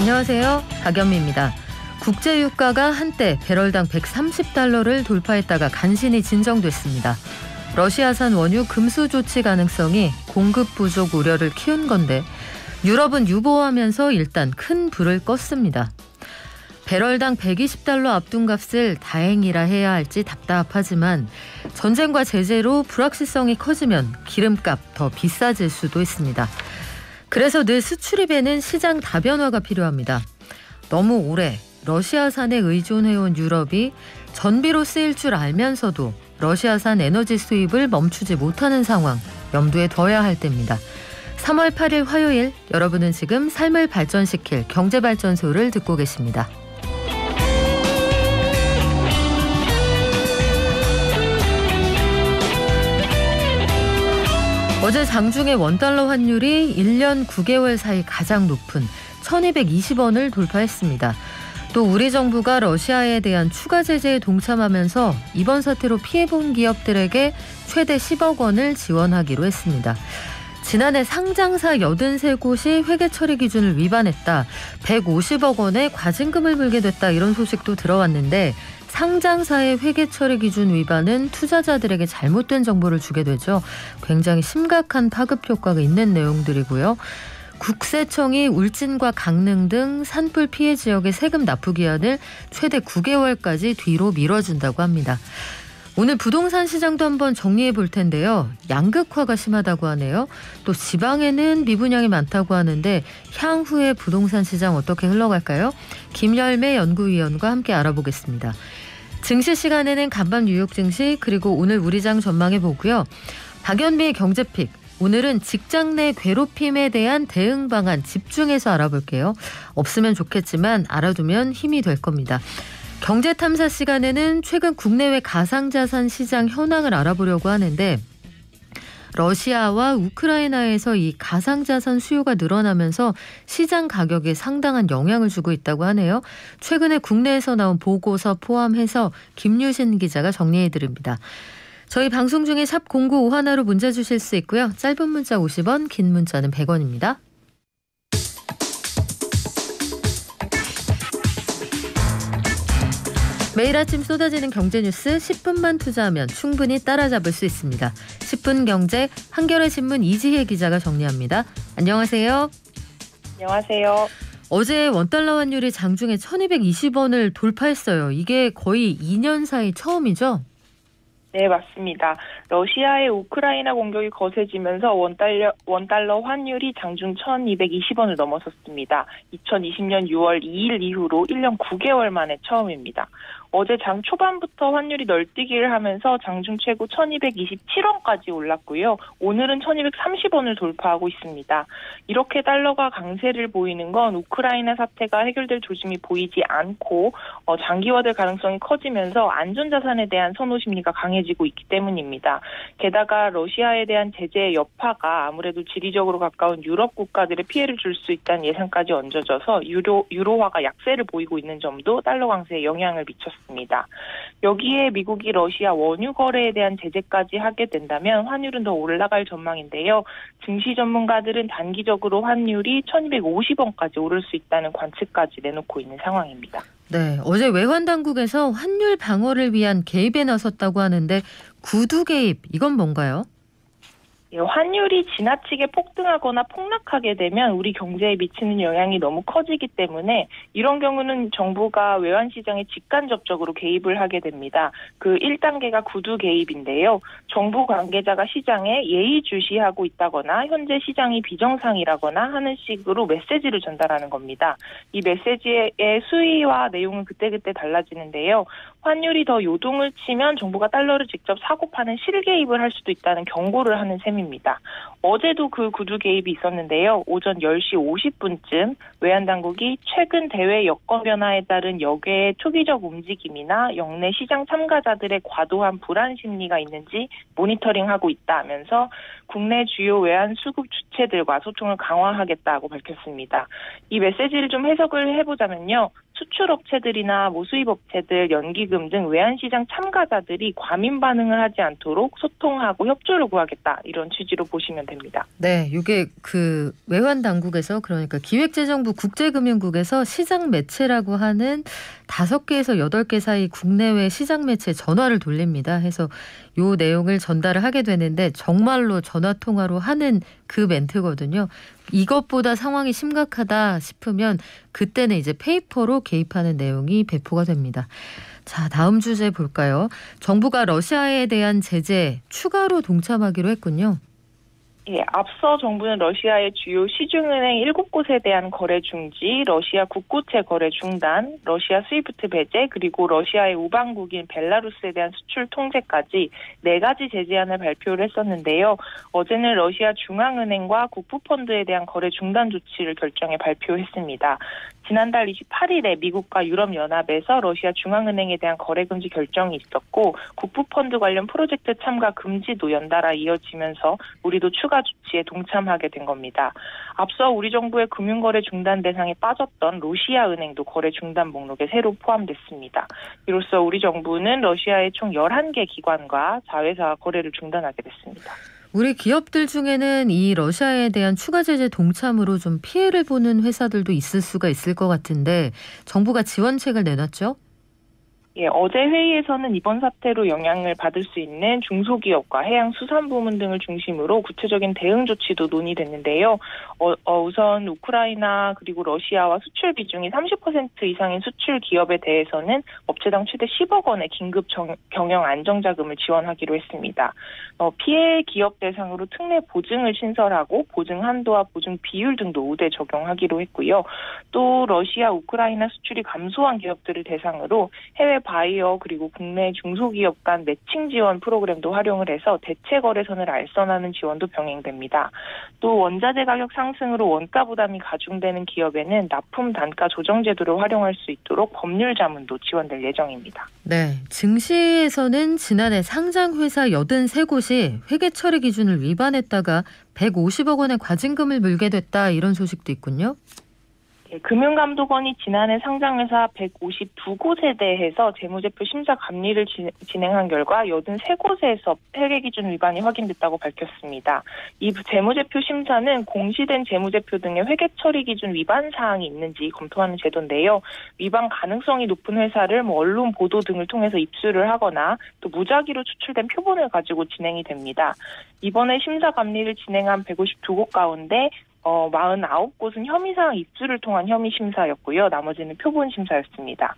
안녕하세요. 박연미입니다. 국제유가가 한때 배럴당 130달러를 돌파했다가 간신히 진정됐습니다. 러시아산 원유 금수 조치 가능성이 공급 부족 우려를 키운 건데 유럽은 유보하면서 일단 큰 불을 껐습니다. 배럴당 120달러 앞둔값을 다행이라 해야 할지 답답하지만 전쟁과 제재로 불확실성이 커지면 기름값 더 비싸질 수도 있습니다. 그래서 늘 수출입 에는 시장 다변화가 필요합니다. 너무 오래 러시아산에 의존해온 유럽이 전비로 쓰일 줄 알면서도 러시아산 에너지 수입을 멈추지 못하는 상황 염두에 둬야 할 때입니다. 3월 8일 화요일 여러분은 지금 삶을 발전시킬 경제발전소를 듣고 계십니다. 어제 장중에 원달러 환율이 1년 9개월 사이 가장 높은 1220원을 돌파했습니다. 또 우리 정부가 러시아에 대한 추가 제재에 동참하면서 이번 사태로 피해본 기업들에게 최대 10억 원을 지원하기로 했습니다. 지난해 상장사 83곳이 회계 처리 기준을 위반했다. 150억 원의 과징금을 물게 됐다. 이런 소식도 들어왔는데 상장사의 회계 처리 기준 위반은 투자자들에게 잘못된 정보를 주게 되죠. 굉장히 심각한 파급 효과가 있는 내용들이고요. 국세청이 울진과 강릉 등 산불 피해 지역의 세금 납부 기한을 최대 9개월까지 뒤로 미뤄준다고 합니다. 오늘 부동산 시장도 한번 정리해 볼 텐데요. 양극화가 심하다고 하네요. 또 지방에는 미분양이 많다고 하는데 향후에 부동산 시장 어떻게 흘러갈까요? 김열매 연구위원과 함께 알아보겠습니다. 증시 시간에는 간밤 뉴욕 증시 그리고 오늘 우리장 전망해 보고요. 박연미의 경제픽. 오늘은 직장 내 괴롭힘에 대한 대응 방안 집중해서 알아볼게요. 없으면 좋겠지만 알아두면 힘이 될 겁니다. 경제탐사 시간에는 최근 국내외 가상자산 시장 현황을 알아보려고 하는데 러시아와 우크라이나에서 이 가상자산 수요가 늘어나면서 시장 가격에 상당한 영향을 주고 있다고 하네요. 최근에 국내에서 나온 보고서 포함해서 김유신 기자가 정리해드립니다. 저희 방송 중에 샵 0951로 문자 주실 수 있고요. 짧은 문자 50원, 긴 문자는 100원입니다. 매일 아침 쏟아지는 경제 뉴스 10분만 투자하면 충분히 따라잡을 수 있습니다. 10분 경제 한겨레 신문 이지혜 기자가 정리합니다. 안녕하세요. 안녕하세요. 어제 원달러 환율이 장중에 1220원을 돌파했어요. 이게 거의 2년 사이 처음이죠? 네, 맞습니다. 러시아의 우크라이나 공격이 거세지면서 원달러 환율이 장중 1220원을 넘어섰습니다. 2020년 6월 2일 이후로 1년 9개월 만에 처음입니다. 어제 장 초반부터 환율이 널뛰기를 하면서 장중 최고 1227원까지 올랐고요. 오늘은 1230원을 돌파하고 있습니다. 이렇게 달러가 강세를 보이는 건 우크라이나 사태가 해결될 조짐이 보이지 않고 장기화될 가능성이 커지면서 안전자산에 대한 선호 심리가 강해지고 있기 때문입니다. 게다가 러시아에 대한 제재의 여파가 아무래도 지리적으로 가까운 유럽 국가들에 피해를 줄 수 있다는 예상까지 얹어져서 유로화가 약세를 보이고 있는 점도 달러 강세에 영향을 미쳤습니다. 여기에 미국이 러시아 원유 거래에 대한 제재까지 하게 된다면 환율은 더 올라갈 전망인데요. 증시 전문가들은 단기적으로 환율이 1250원까지 오를 수 있다는 관측까지 내놓고 있는 상황입니다. 네, 어제 외환당국에서 환율 방어를 위한 개입에 나섰다고 하는데 구두 개입, 이건 뭔가요? 환율이 지나치게 폭등하거나 폭락하게 되면 우리 경제에 미치는 영향이 너무 커지기 때문에 이런 경우는 정부가 외환시장에 직간접적으로 개입을 하게 됩니다. 그 1단계가 구두 개입인데요. 정부 관계자가 시장에 예의주시하고 있다거나 현재 시장이 비정상이라거나 하는 식으로 메시지를 전달하는 겁니다. 이 메시지의 수위와 내용은 그때그때 달라지는데요. 환율이 더 요동을 치면 정부가 달러를 직접 사고 파는 실개입을 할 수도 있다는 경고를 하는 셈입니다. 어제도 그 구두 개입이 있었는데요. 오전 10시 50분쯤 외환당국이 최근 대외 여건 변화에 따른 역외의 투기적 움직임이나 역내 시장 참가자들의 과도한 불안 심리가 있는지 모니터링하고 있다면서 국내 주요 외환 수급 주체들과 소통을 강화하겠다고 밝혔습니다. 이 메시지를 좀 해석을 해보자면요. 수출업체들이나 모수입업체들, 연기금 지금 등 외환시장 참가자들이 과민 반응을 하지 않도록 소통하고 협조를 구하겠다 이런 취지로 보시면 됩니다. 네, 이게 그 외환 당국에서 그러니까 기획재정부 국제금융국에서 시장 매체라고 하는 5개에서 8개 사이 국내외 시장 매체 전화를 돌립니다. 해서 요 내용을 전달을 하게 되는데 정말로 전화 통화로 하는 그 멘트거든요. 이것보다 상황이 심각하다 싶으면 그때는 이제 페이퍼로 개입하는 내용이 배포가 됩니다. 자, 다음 주제 볼까요? 정부가 러시아에 대한 제재 추가로 동참하기로 했군요. 예, 앞서 정부는 러시아의 주요 시중은행 7곳에 대한 거래 중지, 러시아 국고채 거래 중단, 러시아 스위프트 배제, 그리고 러시아의 우방국인 벨라루스에 대한 수출 통제까지 4가지 제재안을 발표를 했었는데요. 어제는 러시아 중앙은행과 국부펀드에 대한 거래 중단 조치를 결정해 발표했습니다. 지난달 28일에 미국과 유럽연합에서 러시아 중앙은행에 대한 거래 금지 결정이 있었고 국부펀드 관련 프로젝트 참가 금지도 연달아 이어지면서 우리도 추가 조치에 동참하게 된 겁니다. 앞서 우리 정부의 금융거래 중단 대상에 빠졌던 러시아은행도 거래 중단 목록에 새로 포함됐습니다. 이로써 우리 정부는 러시아의 총 11개 기관과 자회사와 거래를 중단하게 됐습니다. 우리 기업들 중에는 이 러시아에 대한 추가 제재 동참으로 좀 피해를 보는 회사들도 있을 수가 있을 것 같은데 정부가 지원책을 내놨죠? 예, 어제 회의에서는 이번 사태로 영향을 받을 수 있는 중소기업과 해양수산부문 등을 중심으로 구체적인 대응 조치도 논의됐는데요. 우선 우크라이나 그리고 러시아와 수출 비중이 30% 이상인 수출 기업에 대해서는 업체당 최대 10억 원의 긴급 경영 안정자금을 지원하기로 했습니다. 피해 기업 대상으로 특례 보증을 신설하고 보증 한도와 보증 비율 등도 우대 적용하기로 했고요. 또 러시아, 우크라이나 수출이 감소한 기업들을 대상으로 해외 바이어 그리고 국내 중소기업 간 매칭 지원 프로그램도 활용을 해서 대체 거래선을 알선하는 지원도 병행됩니다. 또 원자재 가격 상승으로 원가 부담이 가중되는 기업에는 납품 단가 조정 제도를 활용할 수 있도록 법률 자문도 지원될 예정입니다. 네, 증시에서는 지난해 상장 회사 83곳이 회계 처리 기준을 위반했다가 150억 원의 과징금을 물게 됐다 이런 소식도 있군요. 금융감독원이 지난해 상장회사 152곳에 대해서 재무제표 심사 감리를 진행한 결과 83곳에서 회계기준 위반이 확인됐다고 밝혔습니다. 이 재무제표 심사는 공시된 재무제표 등의 회계처리 기준 위반 사항이 있는지 검토하는 제도인데요. 위반 가능성이 높은 회사를 언론 보도 등을 통해서 입수를 하거나 또 무작위로 추출된 표본을 가지고 진행이 됩니다. 이번에 심사 감리를 진행한 152곳 가운데 49곳은 혐의사항 입수를 통한 혐의 심사였고요. 나머지는 표본 심사였습니다.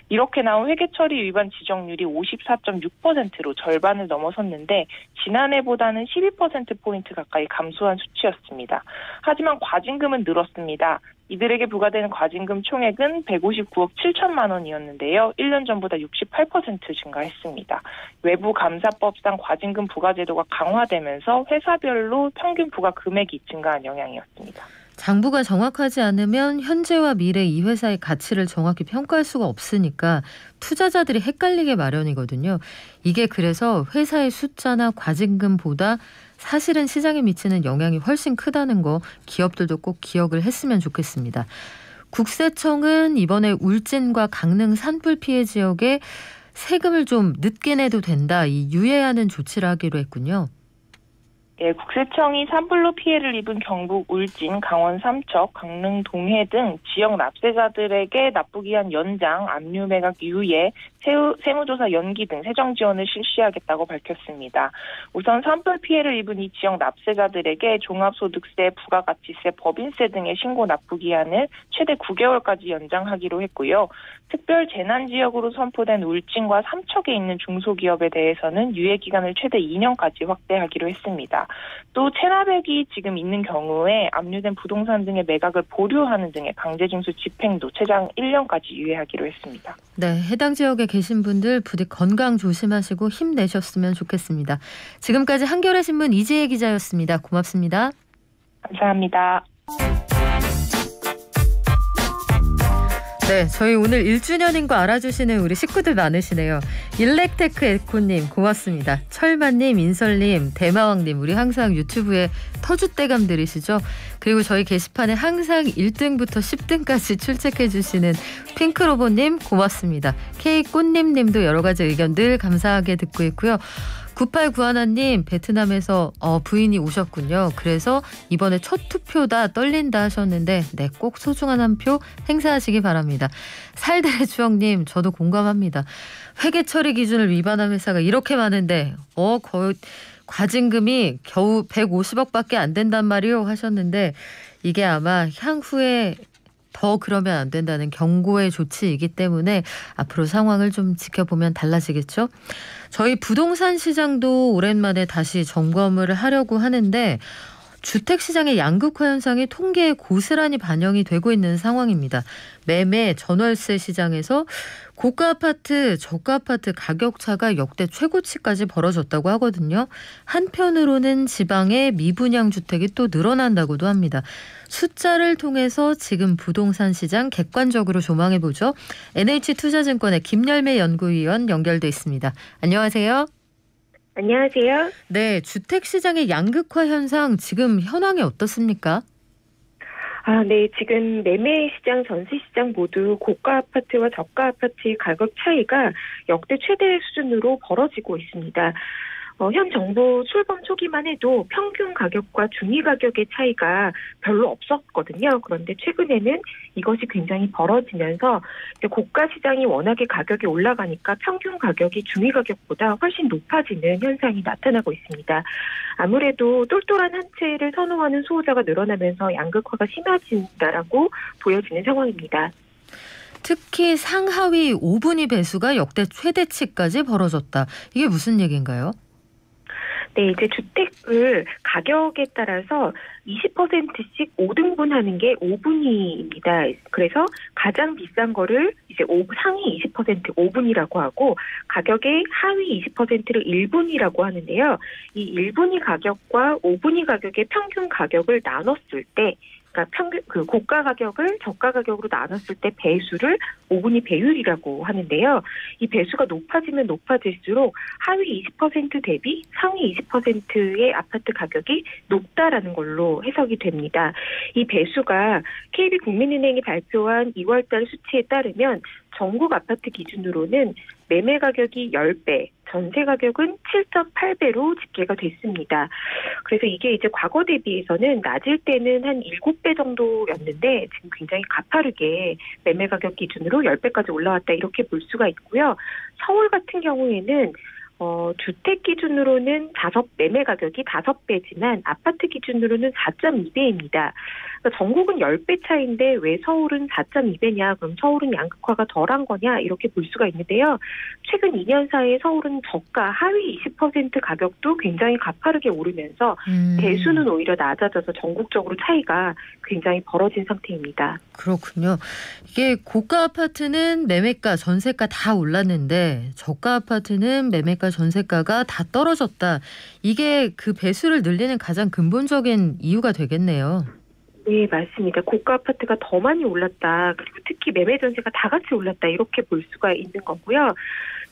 이렇게 나온 회계처리 위반 지적률이 54.6%로 절반을 넘어섰는데 지난해보다는 12%포인트 가까이 감소한 수치였습니다. 하지만 과징금은 늘었습니다. 이들에게 부과되는 과징금 총액은 159억 7천만 원이었는데요. 1년 전보다 68% 증가했습니다. 외부 감사법상 과징금 부과 제도가 강화되면서 회사별로 평균 부과 금액이 증가한 영향이었습니다. 장부가 정확하지 않으면 현재와 미래 이 회사의 가치를 정확히 평가할 수가 없으니까 투자자들이 헷갈리게 마련이거든요. 이게 그래서 회사의 숫자나 과징금보다 사실은 시장에 미치는 영향이 훨씬 크다는 거 기업들도 꼭 기억을 했으면 좋겠습니다. 국세청은 이번에 울진과 강릉 산불 피해 지역에 세금을 좀 늦게 내도 된다, 이 유예하는 조치를 하기로 했군요. 예, 국세청이 산불로 피해를 입은 경북 울진, 강원 삼척, 강릉 동해 등 지역 납세자들에게 납부기한 연장, 압류 매각 유예, 세무조사 연기 등 세정 지원을 실시하겠다고 밝혔습니다. 우선 산불 피해를 입은 이 지역 납세자들에게 종합소득세, 부가가치세, 법인세 등의 신고 납부기한을 최대 9개월까지 연장하기로 했고요. 특별 재난지역으로 선포된 울진과 삼척에 있는 중소기업에 대해서는 유예기간을 최대 2년까지 확대하기로 했습니다. 또 체납액이 지금 있는 경우에 압류된 부동산 등의 매각을 보류하는 등의 강제징수 집행도 최장 1년까지 유예하기로 했습니다. 네, 해당 지역에 계신 분들 부디 건강 조심하시고 힘내셨으면 좋겠습니다. 지금까지 한겨레 신문 이지혜 기자였습니다. 고맙습니다. 감사합니다. 네, 저희 오늘 1주년인 거 알아주시는 우리 식구들 많으시네요. 일렉테크 에코님 고맙습니다. 철만님, 인설님, 대마왕님 우리 항상 유튜브에 터줏대감 들이시죠. 그리고 저희 게시판에 항상 1등부터 10등까지 출첵해주시는 핑크로봇님 고맙습니다. K꽃님님도 여러 가지 의견 늘 감사하게 듣고 있고요. 9891님 베트남에서 부인이 오셨군요. 그래서 이번에 첫 투표다 떨린다 하셨는데 네, 꼭 소중한 한 표 행사하시기 바랍니다. 살들의 추억님 저도 공감합니다. 회계 처리 기준을 위반한 회사가 이렇게 많은데 거의 과징금이 겨우 150억밖에 안 된단 말이요 하셨는데 이게 아마 향후에 더 그러면 안 된다는 경고의 조치이기 때문에 앞으로 상황을 좀 지켜보면 달라지겠죠. 저희 부동산 시장도 오랜만에 다시 점검을 하려고 하는데 주택시장의 양극화 현상이 통계에 고스란히 반영이 되고 있는 상황입니다. 매매, 전월세 시장에서 고가 아파트, 저가 아파트 가격 차가 역대 최고치까지 벌어졌다고 하거든요. 한편으로는 지방의 미분양 주택이 또 늘어난다고도 합니다. 숫자를 통해서 지금 부동산 시장 객관적으로 조망해보죠. NH투자증권의 김열매 연구위원 연결돼 있습니다. 안녕하세요. 안녕하세요. 네, 주택시장의 양극화 현상 지금 현황이 어떻습니까? 네. 지금 매매 시장, 전세 시장 모두 고가 아파트와 저가 아파트의 가격 차이가 역대 최대 수준으로 벌어지고 있습니다. 현 정부 출범 초기만 해도 평균 가격과 중위 가격의 차이가 별로 없었거든요. 그런데 최근에는 이것이 굉장히 벌어지면서 고가 시장이 워낙에 가격이 올라가니까 평균 가격이 중위 가격보다 훨씬 높아지는 현상이 나타나고 있습니다. 아무래도 똘똘한 한 채를 선호하는 수요자가 늘어나면서 양극화가 심해진다라고 보여지는 상황입니다. 특히 상하위 5분위 배수가 역대 최대치까지 벌어졌다. 이게 무슨 얘기인가요? 네, 이제 주택을 가격에 따라서 20%씩 5등분하는 게 5분위입니다. 그래서 가장 비싼 거를 이제 상위 20% 5분위라고 하고 가격의 하위 20%를 1분위라고 하는데요. 이 1분위 가격과 5분위 가격의 평균 가격을 나눴을 때 그러니까 평균 고가 가격을 저가 가격으로 나눴을 때 배수를 5분위 배율이라고 하는데요. 이 배수가 높아지면 높아질수록 하위 20% 대비 상위 20%의 아파트 가격이 높다라는 걸로 해석이 됩니다. 이 배수가 KB국민은행이 발표한 2월달 수치에 따르면 전국 아파트 기준으로는 매매 가격이 10배, 전세 가격은 7.8배로 집계가 됐습니다. 그래서 이게 이제 과거 대비해서는 낮을 때는 한 7배 정도였는데 지금 굉장히 가파르게 매매 가격 기준으로 10배까지 올라왔다 이렇게 볼 수가 있고요. 서울 같은 경우에는 주택 기준으로는 매매 가격이 5배지만 아파트 기준으로는 4.2배입니다. 그러니까 전국은 10배 차이인데 왜 서울은 4.2배냐? 그럼 서울은 양극화가 덜한 거냐? 이렇게 볼 수가 있는데요. 최근 2년 사이에 서울은 저가 하위 20% 가격도 굉장히 가파르게 오르면서 배수는 오히려 낮아져서 전국적으로 차이가 굉장히 벌어진 상태입니다. 그렇군요. 이게 고가 아파트는 매매가, 전세가 다 올랐는데 저가 아파트는 매매가, 전세가가 다 떨어졌다. 이게 그 배수를 늘리는 가장 근본적인 이유가 되겠네요. 네, 맞습니다. 고가 아파트가 더 많이 올랐다. 그리고 특히 매매 전세가 다 같이 올랐다. 이렇게 볼 수가 있는 거고요.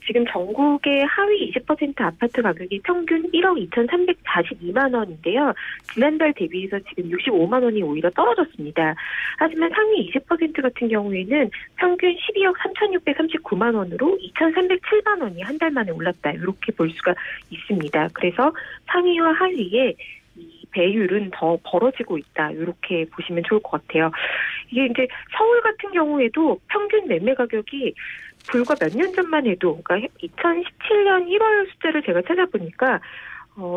지금 전국의 하위 20% 아파트 가격이 평균 1억 2,342만 원인데요. 지난달 대비해서 지금 65만 원이 오히려 떨어졌습니다. 하지만 상위 20% 같은 경우에는 평균 12억 3,639만 원으로 2,307만 원이 한 달 만에 올랐다. 이렇게 볼 수가 있습니다. 그래서 상위와 하위에 배율은 더 벌어지고 있다. 이렇게 보시면 좋을 것 같아요. 이게 이제 서울 같은 경우에도 평균 매매 가격이 불과 몇 년 전만 해도 그러니까 2017년 1월 숫자를 제가 찾아보니까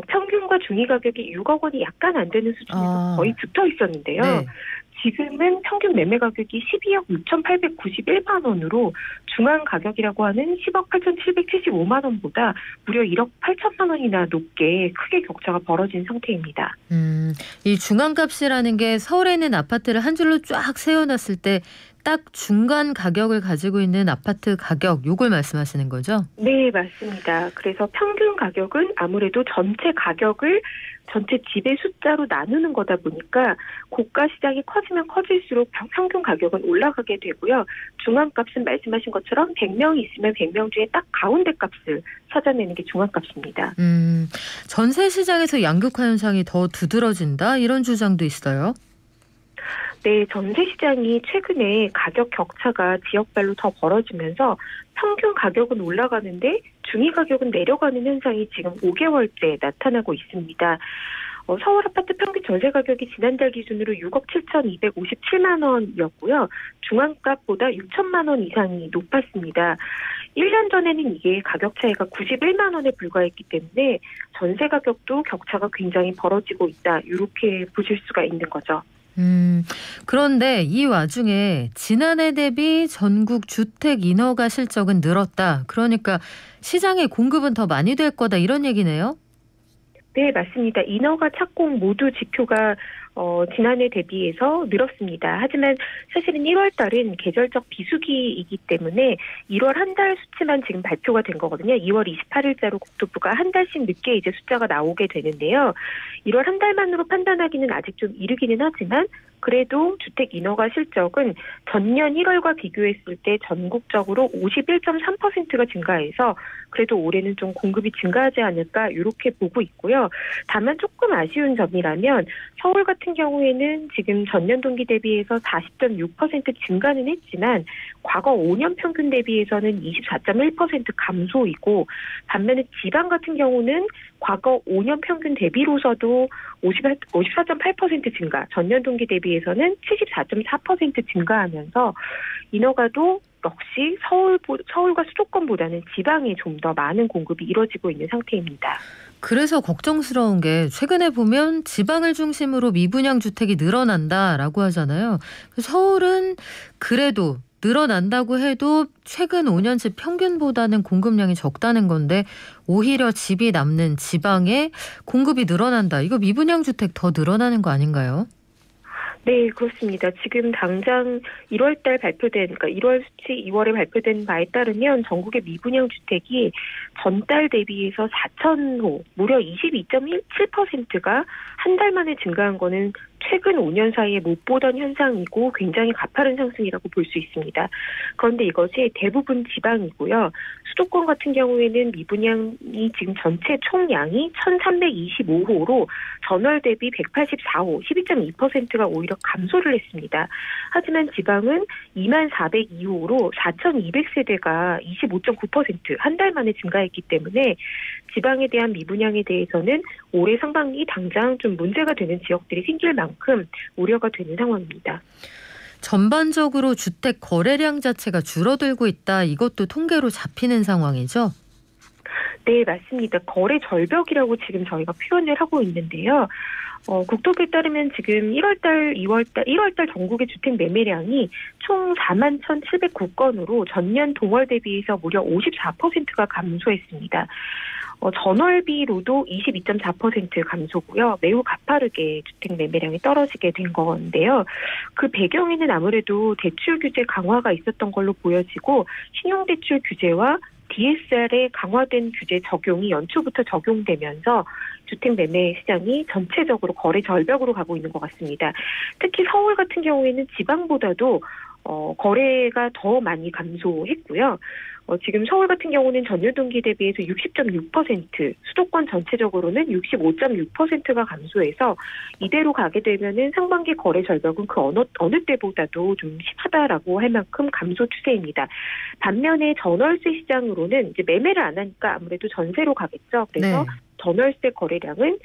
평균과 중위 가격이 6억 원이 약간 안 되는 수준에서 거의 붙어 있었는데요. 네. 지금은 평균 매매 가격이 12억 6,891만 원으로 중앙 가격이라고 하는 10억 8,775만 원보다 무려 1억 8천만 원이나 높게 크게 격차가 벌어진 상태입니다. 이 중앙값이라는 게 서울에 있는 아파트를 한 줄로 쫙 세워놨을 때 딱 중간 가격을 가지고 있는 아파트 가격, 요걸 말씀하시는 거죠? 네, 맞습니다. 그래서 평균 가격은 아무래도 전체 가격을 전체 집의 숫자로 나누는 거다 보니까 고가 시장이 커지면 커질수록 평균 가격은 올라가게 되고요. 중간값은 말씀하신 것처럼 100명이 있으면 100명 중에 딱 가운데 값을 찾아내는 게 중간값입니다. 전세 시장에서 양극화 현상이 더 두드러진다, 이런 주장도 있어요. 네, 전세 시장이 최근에 가격 격차가 지역별로 더 벌어지면서 평균 가격은 올라가는데 중위 가격은 내려가는 현상이 지금 5개월째 나타나고 있습니다. 서울 아파트 평균 전세 가격이 지난달 기준으로 6억 7,257만 원이었고요. 중앙값보다 6천만 원 이상이 높았습니다. 1년 전에는 이게 가격 차이가 91만 원에 불과했기 때문에 전세 가격도 격차가 굉장히 벌어지고 있다, 이렇게 보실 수가 있는 거죠. 그런데 이 와중에 지난해 대비 전국 주택 인허가 실적은 늘었다. 그러니까 시장의 공급은 더 많이 될 거다, 이런 얘기네요. 네, 맞습니다. 인허가 착공 모두 지표가 지난해 대비해서 늘었습니다. 하지만 사실은 1월 달은 계절적 비수기이기 때문에 1월 한 달 수치만 지금 발표가 된 거거든요. 2월 28일자로 국토부가 한 달씩 늦게 이제 숫자가 나오게 되는데요. 1월 한 달만으로 판단하기는 아직 좀 이르기는 하지만 그래도 주택 인허가 실적은 전년 1월과 비교했을 때 전국적으로 51.3%가 증가해서 그래도 올해는 좀 공급이 증가하지 않을까, 이렇게 보고 있고요. 다만 조금 아쉬운 점이라면 서울 같은 경우에는 지금 전년 동기 대비해서 40.6% 증가는 했지만 과거 5년 평균 대비해서는 24.1% 감소이고, 반면에 지방 같은 경우는 과거 5년 평균 대비로서도 54.8% 증가, 전년 동기 대비해서는 74.4% 증가하면서 인허가도 역시 서울과 수도권보다는 지방에 좀 더 많은 공급이 이뤄지고 있는 상태입니다. 그래서 걱정스러운 게 최근에 보면 지방을 중심으로 미분양 주택이 늘어난다라고 하잖아요. 서울은 그래도 늘어난다고 해도 최근 5년치 평균보다는 공급량이 적다는 건데 오히려 집이 남는 지방에 공급이 늘어난다. 이거 미분양 주택 더 늘어나는 거 아닌가요? 네, 그렇습니다. 지금 당장 1월달 발표된, 그러니까 1월 수치 2월에 발표된 바에 따르면 전국의 미분양 주택이 전달 대비해서 4,000호, 무려 22.17%가 한 달 만에 증가한 거는 최근 5년 사이에 못 보던 현상이고 굉장히 가파른 상승이라고 볼 수 있습니다. 그런데 이것이 대부분 지방이고요. 수도권 같은 경우에는 미분양이 지금 전체 총량이 1,325호로 전월 대비 184호, 12.2%가 오히려 감소를 했습니다. 하지만 지방은 2402호로 4,200세대가 25.9% 한 달 만에 증가했기 때문에 지방에 대한 미분양에 대해서는 올해 상반기 당장 좀 문제가 되는 지역들이 생길 만큼 우려가 되는 상황입니다. 전반적으로 주택 거래량 자체가 줄어들고 있다. 이것도 통계로 잡히는 상황이죠? 네, 맞습니다. 거래 절벽이라고 지금 저희가 표현을 하고 있는데요. 국토부에 따르면 지금 1월달 전국의 주택 매매량이 총 41,709건으로 전년 동월 대비해서 무려 54%가 감소했습니다. 전월비로도 22.4% 감소고요. 매우 가파르게 주택 매매량이 떨어지게 된 건데요. 그 배경에는 아무래도 대출 규제 강화가 있었던 걸로 보여지고 신용대출 규제와 DSR의 강화된 규제 적용이 연초부터 적용되면서 주택 매매 시장이 전체적으로 거래 절벽으로 가고 있는 것 같습니다. 특히 서울 같은 경우에는 지방보다도 거래가 더 많이 감소했고요. 지금 서울 같은 경우는 전년 동기 대비해서 60.6%, 수도권 전체적으로는 65.6%가 감소해서 이대로 가게 되면은 상반기 거래 절벽은 그 어느 때보다도 좀 심하다라고 할 만큼 감소 추세입니다. 반면에 전월세 시장으로는 이제 매매를 안 하니까 아무래도 전세로 가겠죠. 그래서 네. 전월세 거래량은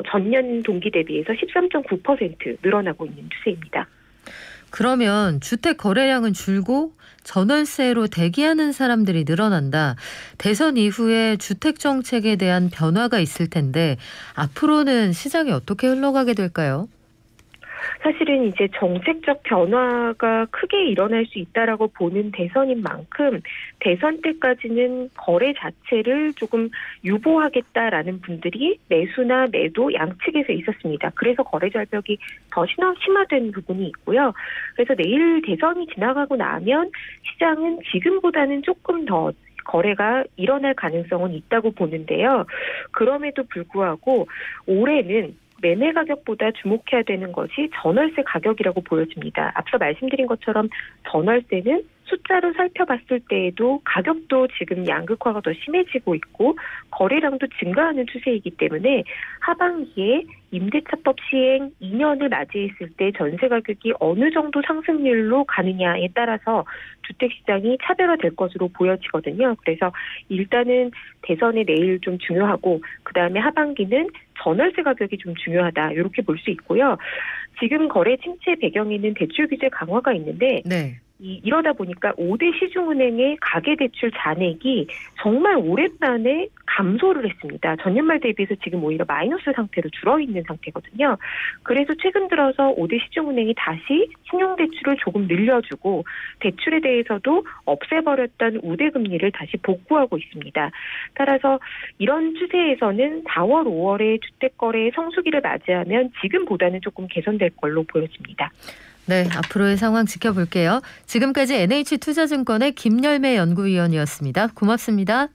전년 동기 대비해서 13.9% 늘어나고 있는 추세입니다. 그러면 주택 거래량은 줄고 전월세로 대기하는 사람들이 늘어난다. 대선 이후에 주택 정책에 대한 변화가 있을 텐데 앞으로는 시장이 어떻게 흘러가게 될까요? 사실은 이제 정책적 변화가 크게 일어날 수 있다라고 보는 대선인 만큼 대선 때까지는 거래 자체를 조금 유보하겠다라는 분들이 매수나 매도 양측에서 있었습니다. 그래서 거래 절벽이 더 심화된 부분이 있고요. 그래서 내일 대선이 지나가고 나면 시장은 지금보다는 조금 더 거래가 일어날 가능성은 있다고 보는데요. 그럼에도 불구하고 올해는 매매 가격보다 주목해야 되는 것이 전월세 가격이라고 보여집니다. 앞서 말씀드린 것처럼 전월세는 숫자로 살펴봤을 때에도 가격도 지금 양극화가 더 심해지고 있고 거래량도 증가하는 추세이기 때문에 하반기에 임대차법 시행 2년을 맞이했을 때 전세 가격이 어느 정도 상승률로 가느냐에 따라서 주택시장이 차별화될 것으로 보여지거든요. 그래서 일단은 대선이 내일 좀 중요하고 그다음에 하반기는 전월세 가격이 좀 중요하다. 이렇게 볼 수 있고요. 지금 거래 침체 배경에는 대출 규제 강화가 있는데 네. 이러다 보니까 5대 시중은행의 가계대출 잔액이 정말 오랜만에 감소를 했습니다. 전년말 대비해서 지금 오히려 마이너스 상태로 줄어있는 상태거든요. 그래서 최근 들어서 5대 시중은행이 다시 신용대출을 조금 늘려주고 대출에 대해서도 없애버렸던 우대금리를 다시 복구하고 있습니다. 따라서 이런 추세에서는 4월, 5월에 주택거래의 성수기를 맞이하면 지금보다는 조금 개선될 걸로 보여집니다. 네, 앞으로의 상황 지켜볼게요. 지금까지 NH투자증권의 김열매 연구위원이었습니다. 고맙습니다.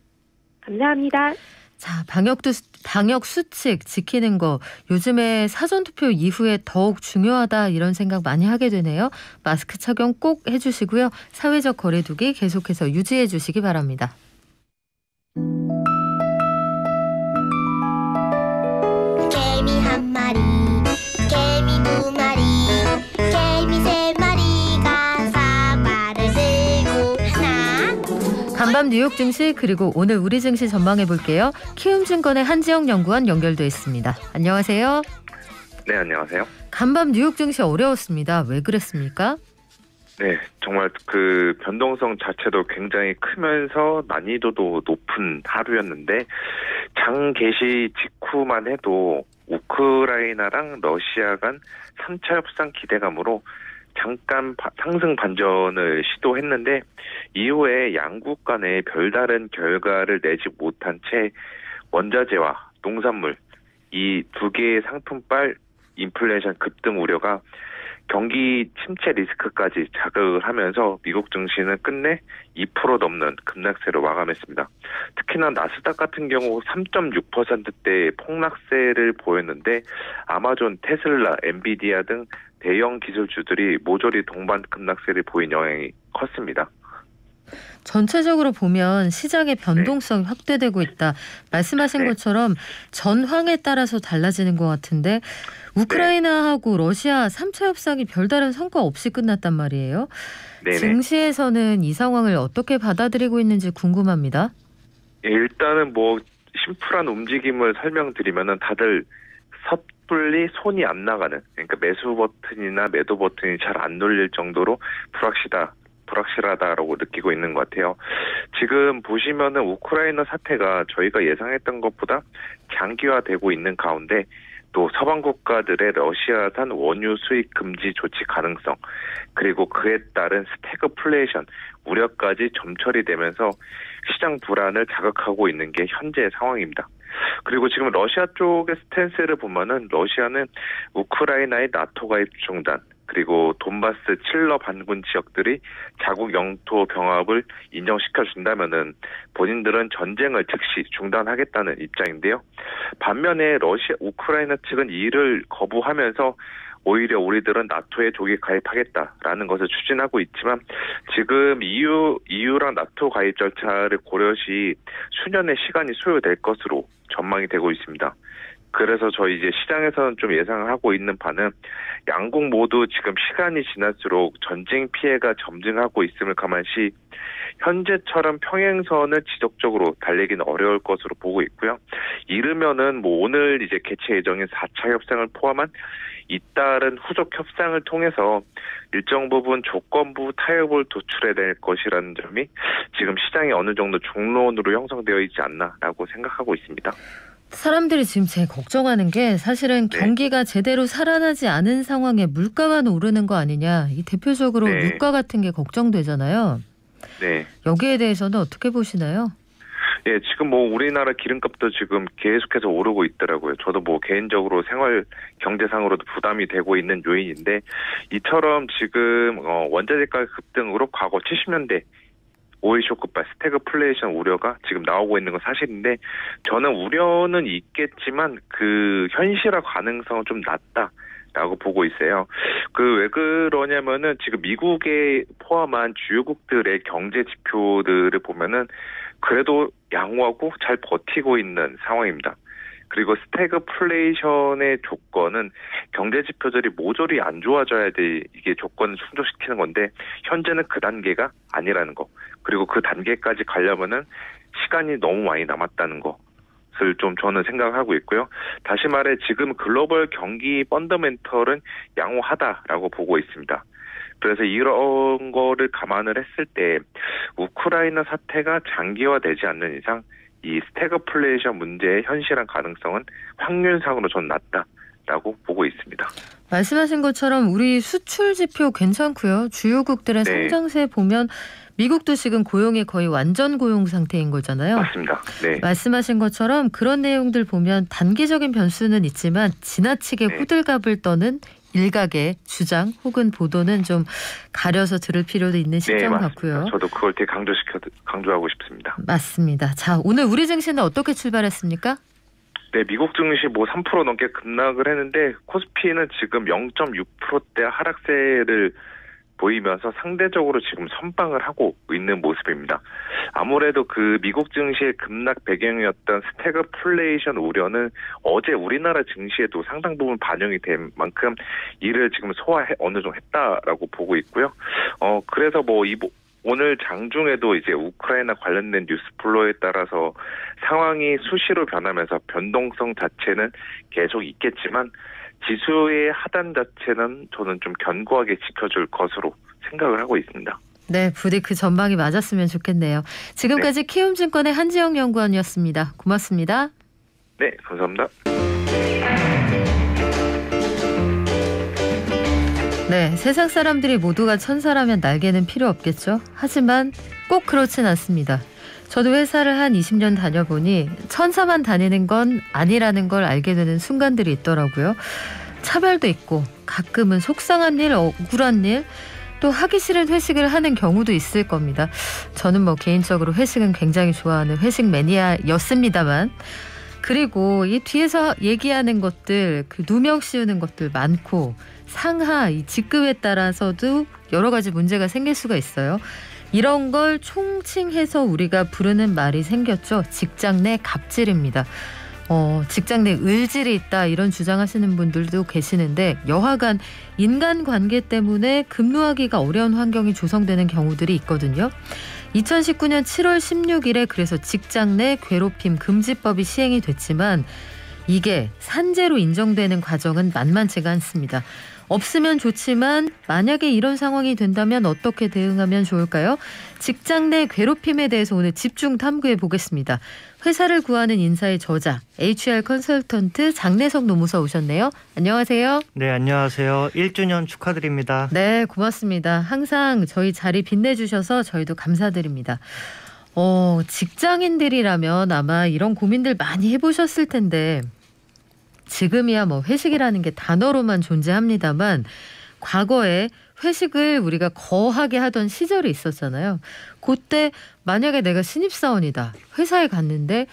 감사합니다. 자, 방역 수칙 지키는 거 요즘에 사전투표 이후에 더욱 중요하다 이런 생각 많이 하게 되네요. 마스크 착용 꼭 해주시고요. 사회적 거리두기 계속해서 유지해 주시기 바랍니다. 개미 한 마리, 개미 두 마리, 개미 세 마리가 사과를 들고 하나. 간밤 뉴욕 증시 그리고 오늘 우리 증시 전망해 볼게요. 키움증권의 한지영 연구원 연결돼 있습니다. 안녕하세요. 네, 안녕하세요. 간밤 뉴욕 증시 어려웠습니다. 왜 그랬습니까? 네, 정말 그 변동성 자체도 굉장히 크면서 난이도도 높은 하루였는데 장 개시 직후만 해도 우크라이나랑 러시아 간 3차 협상 기대감으로 잠깐 상승 반전을 시도했는데 이후에 양국 간에 별다른 결과를 내지 못한 채 원자재와 농산물 이 두 개의 상품발 인플레이션 급등 우려가 경기 침체 리스크까지 자극을 하면서 미국 증시는 끝내 2% 넘는 급락세로 마감했습니다. 특히나 나스닥 같은 경우 3.6%대의 폭락세를 보였는데 아마존, 테슬라, 엔비디아 등 대형 기술주들이 모조리 동반 급락세를 보인 영향이 컸습니다. 전체적으로 보면 시장의 변동성이 확대되고 있다. 말씀하신 것처럼 전황에 따라서 달라지는 것 같은데 우크라이나하고 러시아 3차 협상이 별다른 성과 없이 끝났단 말이에요. 네네. 증시에서는 이 상황을 어떻게 받아들이고 있는지 궁금합니다. 일단은 심플한 움직임을 설명드리면은 다들 섣불리 손이 안 나가는, 그러니까 매수 버튼이나 매도 버튼이 잘 안 눌릴 정도로 불확실하다라고 느끼고 있는 것 같아요. 지금 보시면은 우크라이나 사태가 저희가 예상했던 것보다 장기화되고 있는 가운데 또 서방 국가들의 러시아산 원유 수입 금지 조치 가능성 그리고 그에 따른 스태그플레이션 우려까지 점철이 되면서 시장 불안을 자극하고 있는 게 현재 상황입니다. 그리고 지금 러시아 쪽의 스탠스를 보면은 러시아는 우크라이나의 나토 가입 중단 그리고 돈바스 칠러 반군 지역들이 자국 영토 병합을 인정시켜 준다면은 본인들은 전쟁을 즉시 중단하겠다는 입장인데요. 반면에 우크라이나 측은 이를 거부하면서 오히려 우리들은 나토에 조기 가입하겠다라는 것을 추진하고 있지만 지금 EU랑 나토 가입 절차를 고려시 수년의 시간이 소요될 것으로 전망이 되고 있습니다. 그래서 저희 이제 시장에서는 좀 예상을 하고 있는 바는 양국 모두 지금 시간이 지날수록 전쟁 피해가 점증하고 있음을 감안시 현재처럼 평행선을 지속적으로 달리기는 어려울 것으로 보고 있고요. 이르면은 오늘 이제 개최 예정인 4차 협상을 포함한 잇따른 후속 협상을 통해서 일정 부분 조건부 타협을 도출해야 될 것이라는 점이 지금 시장이 어느 정도 중론으로 형성되어 있지 않나라고 생각하고 있습니다. 사람들이 지금 제일 걱정하는 게 사실은 네. 경기가 제대로 살아나지 않은 상황에 물가만 오르는 거 아니냐. 이 대표적으로 네. 유가 같은 게 걱정되잖아요. 네. 여기에 대해서는 어떻게 보시나요? 예, 지금 뭐 우리나라 기름값도 지금 계속해서 오르고 있더라고요. 저도 뭐 개인적으로 생활 경제상으로도 부담이 되고 있는 요인인데 이처럼 지금 원자재 가격 급등으로 과거 70년대 오일 쇼크발 스태그플레이션 우려가 지금 나오고 있는 건 사실인데 저는 우려는 있겠지만 그 현실화 가능성은 좀 낮다라고 보고 있어요. 왜 그러냐면은 지금 미국에 포함한 주요국들의 경제 지표들을 보면은 그래도 양호하고 잘 버티고 있는 상황입니다. 그리고 스태그플레이션의 조건은 경제 지표들이 모조리 안 좋아져야 돼 이게 조건을 충족시키는 건데 현재는 그 단계가 아니라는 거. 그리고 그 단계까지 가려면은 시간이 너무 많이 남았다는 것을 좀 저는 생각하고 있고요. 다시 말해 지금 글로벌 경기 펀더멘털은 양호하다라고 보고 있습니다. 그래서 이런 거를 감안을 했을 때 우크라이나 사태가 장기화되지 않는 이상 이 스태그플레이션 문제의 현실한 가능성은 확률상으로 전 낮다라고 보고 있습니다. 말씀하신 것처럼 우리 수출 지표 괜찮고요. 주요국들의 네. 성장세 보면 미국도 지금 고용이 거의 완전 고용 상태인 거잖아요. 맞습니다. 네. 말씀하신 것처럼 그런 내용들 보면 단기적인 변수는 있지만 지나치게 네. 호들갑을 떠는 일각의 주장 혹은 보도는 좀 가려서 들을 필요도 있는 시점 같고요. 저도 그걸 되게 강조하고 싶습니다. 맞습니다. 자, 오늘 우리 증시는 어떻게 출발했습니까? 네, 미국 증시 뭐 3% 넘게 급락을 했는데 코스피는 지금 0.6%대 하락세를 보이면서 상대적으로 지금 선방을 하고 있는 모습입니다. 아무래도 그 미국 증시의 급락 배경이었던 스태그플레이션 우려는 어제 우리나라 증시에도 상당 부분 반영이 된 만큼 이를 지금 어느 정도 했다라고 보고 있고요. 그래서 뭐 오늘 장중에도 이제 우크라이나 관련된 뉴스 플로우에 따라서 상황이 수시로 변하면서 변동성 자체는 계속 있겠지만 지수의 하단 자체는 저는 좀 견고하게 지켜줄 것으로 생각을 하고 있습니다. 네, 부디 그 전망이 맞았으면 좋겠네요. 지금까지 키움증권의 한지영 연구원이었습니다. 고맙습니다. 네, 감사합니다. 네, 세상 사람들이 모두가 천사라면 날개는 필요 없겠죠. 하지만 꼭 그렇진 않습니다. 저도 회사를 한 20년 다녀보니 천사만 다니는 건 아니라는 걸 알게 되는 순간들이 있더라고요. 차별도 있고 가끔은 속상한 일, 억울한 일, 또 하기 싫은 회식을 하는 경우도 있을 겁니다. 저는 뭐 개인적으로 회식은 굉장히 좋아하는 회식 매니아였습니다만 그리고 이 뒤에서 얘기하는 것들, 그 누명 씌우는 것들 많고 상하, 이 직급에 따라서도 여러 가지 문제가 생길 수가 있어요. 이런 걸 총칭해서 우리가 부르는 말이 생겼죠. 직장 내 갑질입니다. 직장 내 을질이 있다 이런 주장하시는 분들도 계시는데 여하간 인간관계 때문에 근무하기가 어려운 환경이 조성되는 경우들이 있거든요. 2019년 7월 16일에 그래서 직장 내 괴롭힘 금지법이 시행이 됐지만 이게 산재로 인정되는 과정은 만만치가 않습니다. 없으면 좋지만 만약에 이런 상황이 된다면 어떻게 대응하면 좋을까요? 직장 내 괴롭힘에 대해서 오늘 집중 탐구해 보겠습니다. 회사를 구하는 인사의 저자 HR 컨설턴트 장내석 노무사 오셨네요. 안녕하세요. 네, 안녕하세요. 1주년 축하드립니다. 네, 고맙습니다. 항상 저희 자리 빛내주셔서 저희도 감사드립니다. 직장인들이라면 아마 이런 고민들 많이 해보셨을 텐데 지금이야 뭐 회식이라는 게 단어로만 존재합니다만 과거에 회식을 우리가 거하게 하던 시절이 있었잖아요. 그때 만약에 내가 신입사원이다. 회사에 갔는데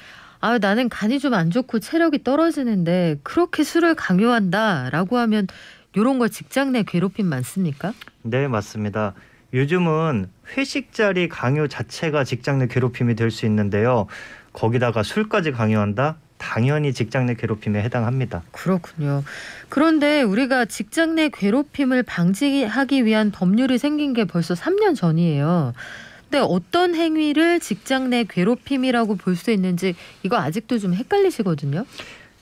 나는 간이 좀 안 좋고 체력이 떨어지는데 그렇게 술을 강요한다라고 하면 이런 거 직장 내 괴롭힘 많습니까? 네, 맞습니다. 요즘은 회식 자리 강요 자체가 직장 내 괴롭힘이 될 수 있는데요. 거기다가 술까지 강요한다? 당연히 직장 내 괴롭힘에 해당합니다. 그렇군요. 그런데 우리가 직장 내 괴롭힘을 방지하기 위한 법률이 생긴 게 벌써 3년 전이에요. 근데 어떤 행위를 직장 내 괴롭힘이라고 볼 수 있는지 이거 아직도 좀 헷갈리시거든요.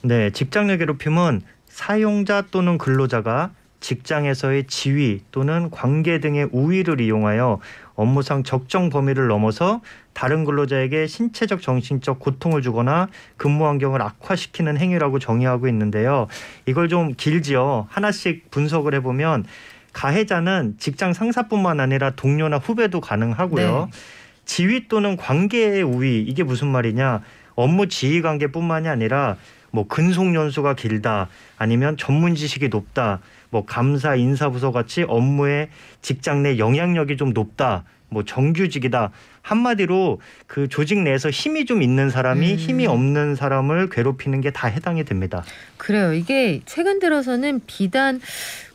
네, 직장 내 괴롭힘은 사용자 또는 근로자가 직장에서의 지위 또는 관계 등의 우위를 이용하여 업무상 적정 범위를 넘어서 다른 근로자에게 신체적 정신적 고통을 주거나 근무 환경을 악화시키는 행위라고 정의하고 있는데요. 이걸 좀 길지요. 하나씩 분석을 해보면 가해자는 직장 상사뿐만 아니라 동료나 후배도 가능하고요. 네. 지위 또는 관계의 우위, 이게 무슨 말이냐. 업무 지휘 관계뿐만이 아니라 뭐 근속 연수가 길다, 아니면 전문 지식이 높다, 뭐 감사 인사부서 같이 업무의 직장 내 영향력이 좀 높다, 뭐 정규직이다. 한마디로 그 조직 내에서 힘이 좀 있는 사람이 힘이 없는 사람을 괴롭히는 게 다 해당이 됩니다. 그래요. 이게 최근 들어서는 비단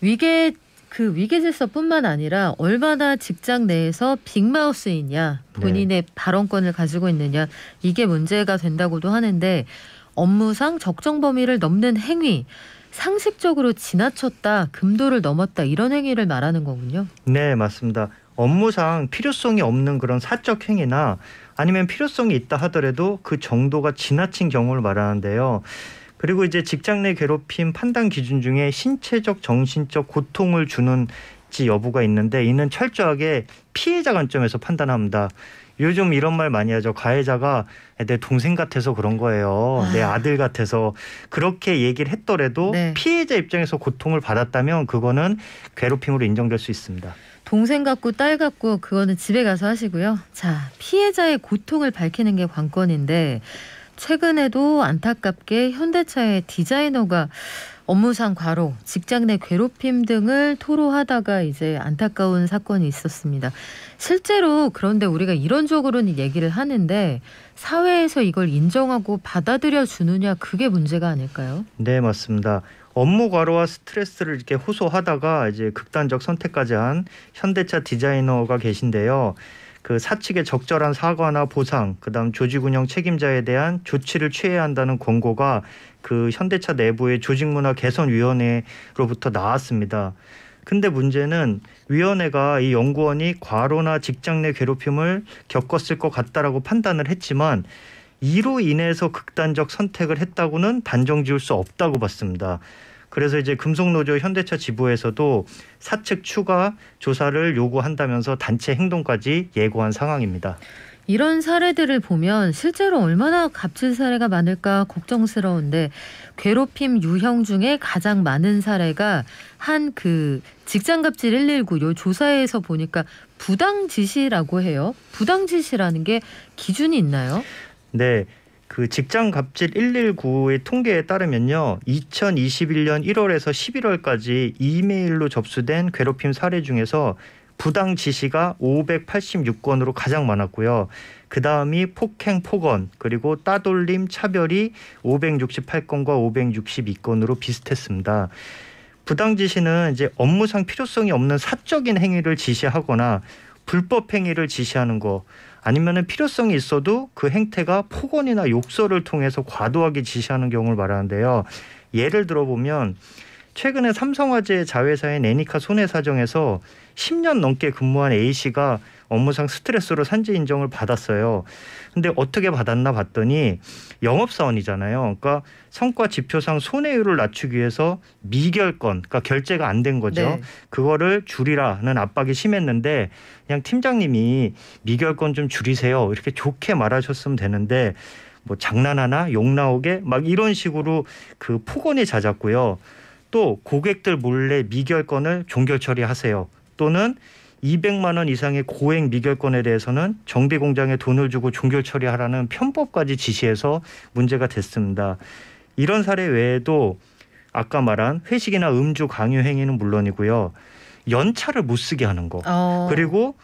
위계질서뿐만 아니라 얼마나 직장 내에서 빅마우스이냐, 본인의 발언권을 가지고 있느냐, 이게 문제가 된다고도 하는데, 업무상 적정 범위를 넘는 행위, 상식적으로 지나쳤다, 금도를 넘었다, 이런 행위를 말하는 거군요. 네, 맞습니다. 업무상 필요성이 없는 그런 사적 행위나 아니면 필요성이 있다 하더라도 그 정도가 지나친 경우를 말하는데요. 그리고 이제 직장 내 괴롭힘 판단 기준 중에 신체적, 정신적 고통을 주는지 여부가 있는데, 이는 철저하게 피해자 관점에서 판단합니다. 요즘 이런 말 많이 하죠. 가해자가 내 동생 같아서 그런 거예요. 내 아들 같아서. 그렇게 얘기를 했더라도 네. 피해자 입장에서 고통을 받았다면 그거는 괴롭힘으로 인정될 수 있습니다. 동생 같고 딸 같고 그거는 집에 가서 하시고요. 자, 피해자의 고통을 밝히는 게 관건인데, 최근에도 안타깝게 현대차의 디자이너가 업무상 과로, 직장 내 괴롭힘 등을 토로하다가 이제 안타까운 사건이 있었습니다. 실제로 그런데 우리가 이론적으로는 얘기를 하는데 사회에서 이걸 인정하고 받아들여 주느냐, 그게 문제가 아닐까요? 네, 맞습니다. 업무 과로와 스트레스를 이렇게 호소하다가 이제 극단적 선택까지 한 현대차 디자이너가 계신데요. 그 사측의 적절한 사과나 보상, 그다음 조직 운영 책임자에 대한 조치를 취해야 한다는 권고가 그 현대차 내부의 조직문화 개선위원회로부터 나왔습니다. 근데 문제는 위원회가 이 연구원이 과로나 직장 내 괴롭힘을 겪었을 것 같다라고 판단을 했지만, 이로 인해서 극단적 선택을 했다고는 단정 지을 수 없다고 봤습니다. 그래서 이제 금속노조 현대차 지부에서도 사측 추가 조사를 요구한다면서 단체 행동까지 예고한 상황입니다. 이런 사례들을 보면 실제로 얼마나 갑질 사례가 많을까 걱정스러운데, 괴롭힘 유형 중에 가장 많은 사례가 한 그 직장갑질 119 요 조사에서 보니까 부당지시라고 해요. 부당지시라는 게 기준이 있나요? 네. 그 직장갑질 119의 통계에 따르면요, 2021년 1월에서 11월까지 이메일로 접수된 괴롭힘 사례 중에서 부당 지시가 586건으로 가장 많았고요. 그 다음이 폭행, 폭언, 그리고 따돌림, 차별이 568건과 562건으로 비슷했습니다. 부당 지시는 이제 업무상 필요성이 없는 사적인 행위를 지시하거나 불법 행위를 지시하는 거, 아니면은 필요성이 있어도 그 행태가 폭언이나 욕설을 통해서 과도하게 지시하는 경우를 말하는데요. 예를 들어보면 최근에 삼성화재 자회사인 애니카 손해사정에서 10년 넘게 근무한 A씨가 업무상 스트레스로 산재 인정을 받았어요. 근데 어떻게 받았나 봤더니 영업사원이잖아요. 그러니까 성과 지표상 손해율을 낮추기 위해서 미결건, 그러니까 결제가 안 된 거죠. 네. 그거를 줄이라는 압박이 심했는데 그냥 팀장님이 미결건 좀 줄이세요, 이렇게 좋게 말하셨으면 되는데 뭐 장난하나, 욕 나오게 막 이런 식으로 그 폭언이 잦았고요. 또 고객들 몰래 미결건을 종결 처리하세요. 또는 200만 원 이상의 고액 미결건에 대해서는 정비 공장에 돈을 주고 종결 처리하라는 편법까지 지시해서 문제가 됐습니다. 이런 사례 외에도 아까 말한 회식이나 음주 강요 행위는 물론이고요. 연차를 못 쓰게 하는 거. 그리고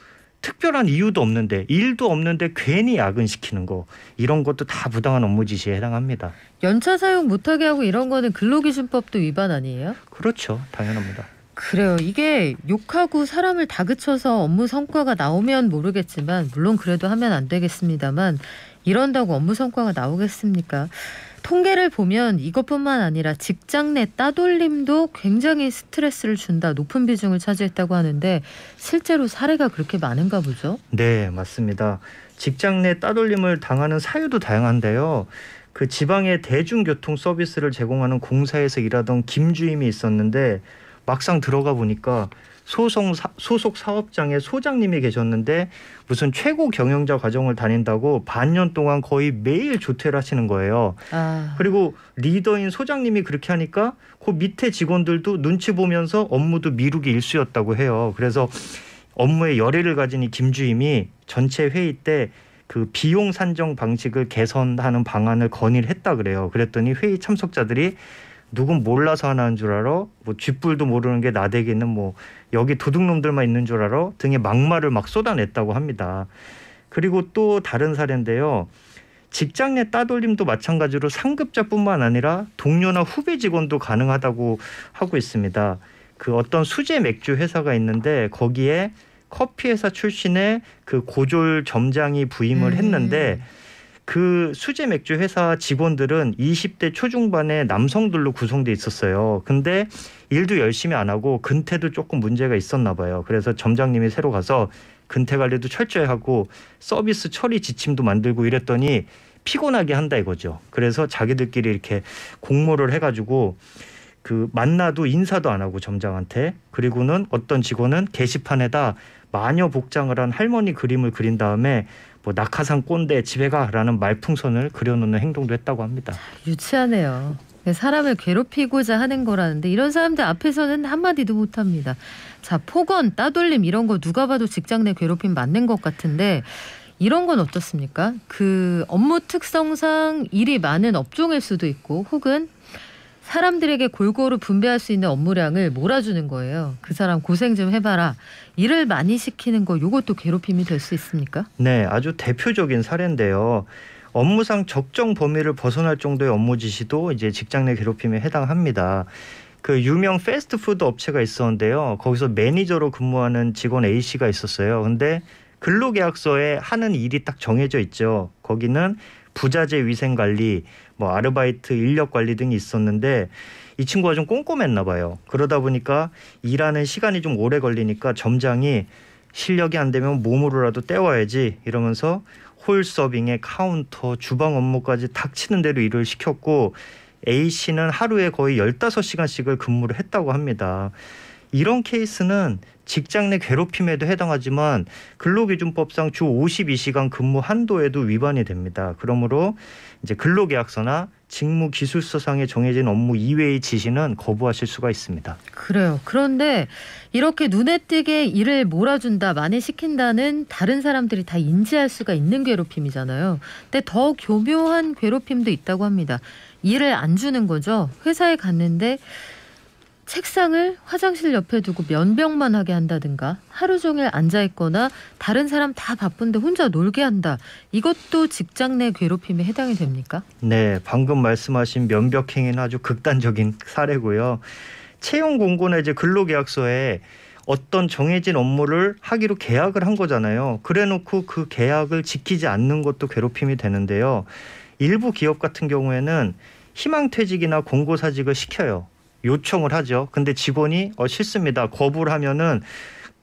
특별한 이유도 없는데, 일도 없는데 괜히 야근시키는 거, 이런 것도 다 부당한 업무 지시에 해당합니다. 연차 사용 못하게 하고 이런 거는 근로기준법도 위반 아니에요? 그렇죠. 당연합니다. 그래요. 이게 욕하고 사람을 다그쳐서 업무 성과가 나오면 모르겠지만, 물론 그래도 하면 안 되겠습니다만, 이런다고 업무 성과가 나오겠습니까? 통계를 보면 이것뿐만 아니라 직장 내 따돌림도 굉장히 스트레스를 준다, 높은 비중을 차지했다고 하는데 실제로 사례가 그렇게 많은가 보죠? 네, 맞습니다. 직장 내 따돌림을 당하는 사유도 다양한데요. 그 지방의 대중교통 서비스를 제공하는 공사에서 일하던 김 주임이 있었는데 막상 들어가 보니까 소속 사업장에 소장님이 계셨는데 무슨 최고 경영자 과정을 다닌다고 반년 동안 거의 매일 조퇴를 하시는 거예요. 그리고 리더인 소장님이 그렇게 하니까 그 밑에 직원들도 눈치 보면서 업무도 미루기 일쑤였다고 해요. 그래서 업무에 열의를 가진 이 김주임이 전체 회의 때 그 비용 산정 방식을 개선하는 방안을 건의를 했다 그래요. 그랬더니 회의 참석자들이 누군 몰라서 하나 하는 줄 알아? 뭐 쥐뿔도 모르는 게 나대기는 뭐 여기 도둑놈들만 있는 줄 알아? 등의 막말을 막 쏟아냈다고 합니다. 그리고 또 다른 사례인데요. 직장 내 따돌림도 마찬가지로 상급자뿐만 아니라 동료나 후배 직원도 가능하다고 하고 있습니다. 그 어떤 수제 맥주 회사가 있는데 거기에 커피 회사 출신의 그 고졸 점장이 부임을 했는데 그 수제 맥주 회사 직원들은 20대 초중반의 남성들로 구성돼 있었어요. 근데 일도 열심히 안 하고 근태도 조금 문제가 있었나 봐요. 그래서 점장님이 새로 가서 근태 관리도 철저히 하고 서비스 처리 지침도 만들고 이랬더니 피곤하게 한다 이거죠. 그래서 자기들끼리 이렇게 공모를 해가지고 그 만나도 인사도 안 하고 점장한테, 그리고는 어떤 직원은 게시판에다 마녀 복장을 한 할머니 그림을 그린 다음에 뭐 낙하산 꼰대 집에 가라는 말풍선을 그려놓는 행동도 했다고 합니다. 유치하네요. 사람을 괴롭히고자 하는 거라는데 이런 사람들 앞에서는 한마디도 못합니다. 자, 폭언, 따돌림 이런 거 누가 봐도 직장 내 괴롭힘 맞는 것 같은데 이런 건 어떻습니까? 그 업무 특성상 일이 많은 업종일 수도 있고 혹은 사람들에게 골고루 분배할 수 있는 업무량을 몰아주는 거예요. 그 사람 고생 좀 해봐라. 일을 많이 시키는 거 이것도 괴롭힘이 될 수 있습니까? 네, 아주 대표적인 사례인데요. 업무상 적정 범위를 벗어날 정도의 업무 지시도 이제 직장 내 괴롭힘에 해당합니다. 그 유명 패스트푸드 업체가 있었는데요. 거기서 매니저로 근무하는 직원 A씨가 있었어요. 근데 근로계약서에 하는 일이 딱 정해져 있죠. 거기는 부자재 위생관리, 뭐 아르바이트 인력관리 등이 있었는데 이 친구가 좀 꼼꼼했나 봐요. 그러다 보니까 일하는 시간이 좀 오래 걸리니까 점장이 실력이 안 되면 몸으로라도 때워야지 이러면서 홀 서빙에 카운터, 주방 업무까지 닥치는 대로 일을 시켰고 A씨는 하루에 거의 15시간씩을 근무를 했다고 합니다. 이런 케이스는 직장 내 괴롭힘에도 해당하지만 근로기준법상 주 52시간 근무 한도에도 위반이 됩니다. 그러므로 이제 근로계약서나 직무기술서상에 정해진 업무 이외의 지시는 거부하실 수가 있습니다. 그래요. 그런데 이렇게 눈에 띄게 일을 몰아준다, 많이 시킨다는 다른 사람들이 다 인지할 수가 있는 괴롭힘이잖아요. 근데 더 교묘한 괴롭힘도 있다고 합니다. 일을 안 주는 거죠. 회사에 갔는데 책상을 화장실 옆에 두고 면병만 하게 한다든가 하루 종일 앉아있거나 다른 사람 다 바쁜데 혼자 놀게 한다. 이것도 직장 내 괴롭힘에 해당이 됩니까? 네, 방금 말씀하신 면벽행위는 아주 극단적인 사례고요. 채용 공고나 이제 근로계약서에 어떤 정해진 업무를 하기로 계약을 한 거잖아요. 그래놓고 그 계약을 지키지 않는 것도 괴롭힘이 되는데요. 일부 기업 같은 경우에는 희망퇴직이나 공고사직을 시켜요. 요청을 하죠. 근데 직원이 싫습니다. 거부를 하면은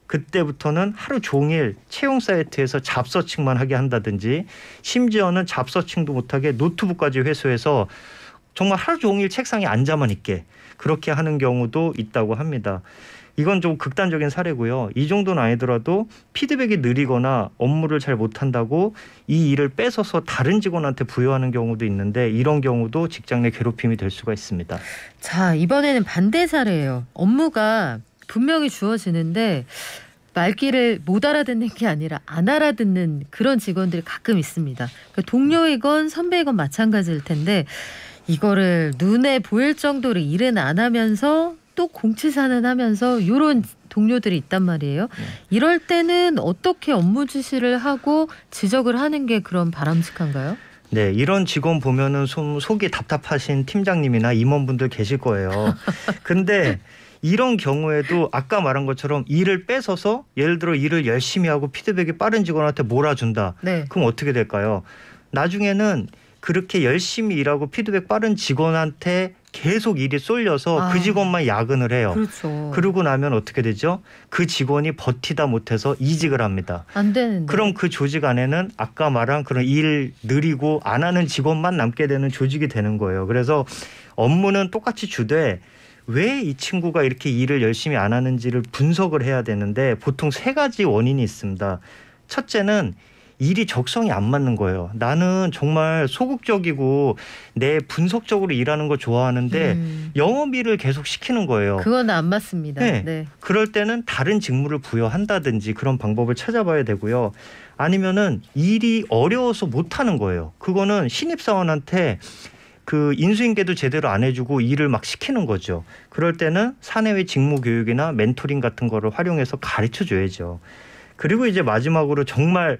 그때부터는 하루 종일 채용 사이트에서 잡서칭만 하게 한다든지 심지어는 잡서칭도 못하게 노트북까지 회수해서 정말 하루 종일 책상에 앉아만 있게 그렇게 하는 경우도 있다고 합니다. 이건 좀 극단적인 사례고요. 이 정도는 아니더라도 피드백이 느리거나 업무를 잘 못한다고 이 일을 뺏어서 다른 직원한테 부여하는 경우도 있는데 이런 경우도 직장 내 괴롭힘이 될 수가 있습니다. 자, 이번에는 반대 사례예요. 업무가 분명히 주어지는데 말귀를 못 알아듣는 게 아니라 안 알아듣는 그런 직원들이 가끔 있습니다. 동료이건 선배이건 마찬가지일 텐데 이거를 눈에 보일 정도로 일은 안 하면서 또 공치사는 하면서 이런 동료들이 있단 말이에요. 이럴 때는 어떻게 업무 지시를 하고 지적을 하는 게 그런 바람직한가요? 네, 이런 직원 보면은 속이 답답하신 팀장님이나 임원분들 계실 거예요. 근데 이런 경우에도 아까 말한 것처럼 일을 뺏어서 예를 들어 일을 열심히 하고 피드백이 빠른 직원한테 몰아준다. 네. 그럼 어떻게 될까요? 나중에는 그렇게 열심히 일하고 피드백 빠른 직원한테 계속 일이 쏠려서 그 직원만 야근을 해요. 그렇죠. 그러고 나면 어떻게 되죠? 그 직원이 버티다 못해서 이직을 합니다. 안 되는데. 그럼 그 조직 안에는 아까 말한 그런 일 느리고 안 하는 직원만 남게 되는 조직이 되는 거예요. 그래서 업무는 똑같이 주되 왜 이 친구가 이렇게 일을 열심히 안 하는지를 분석을 해야 되는데 보통 3가지 원인이 있습니다. 첫째는 일이 적성이 안 맞는 거예요. 나는 정말 소극적이고 내 분석적으로 일하는 거 좋아하는데 영업일을 계속 시키는 거예요. 그건 안 맞습니다. 네. 네. 그럴 때는 다른 직무를 부여한다든지 그런 방법을 찾아봐야 되고요. 아니면은 일이 어려워서 못하는 거예요. 그거는 신입사원한테 그 인수인계도 제대로 안 해주고 일을 막 시키는 거죠. 그럴 때는 사내외 직무 교육이나 멘토링 같은 거를 활용해서 가르쳐 줘야죠. 그리고 이제 마지막으로 정말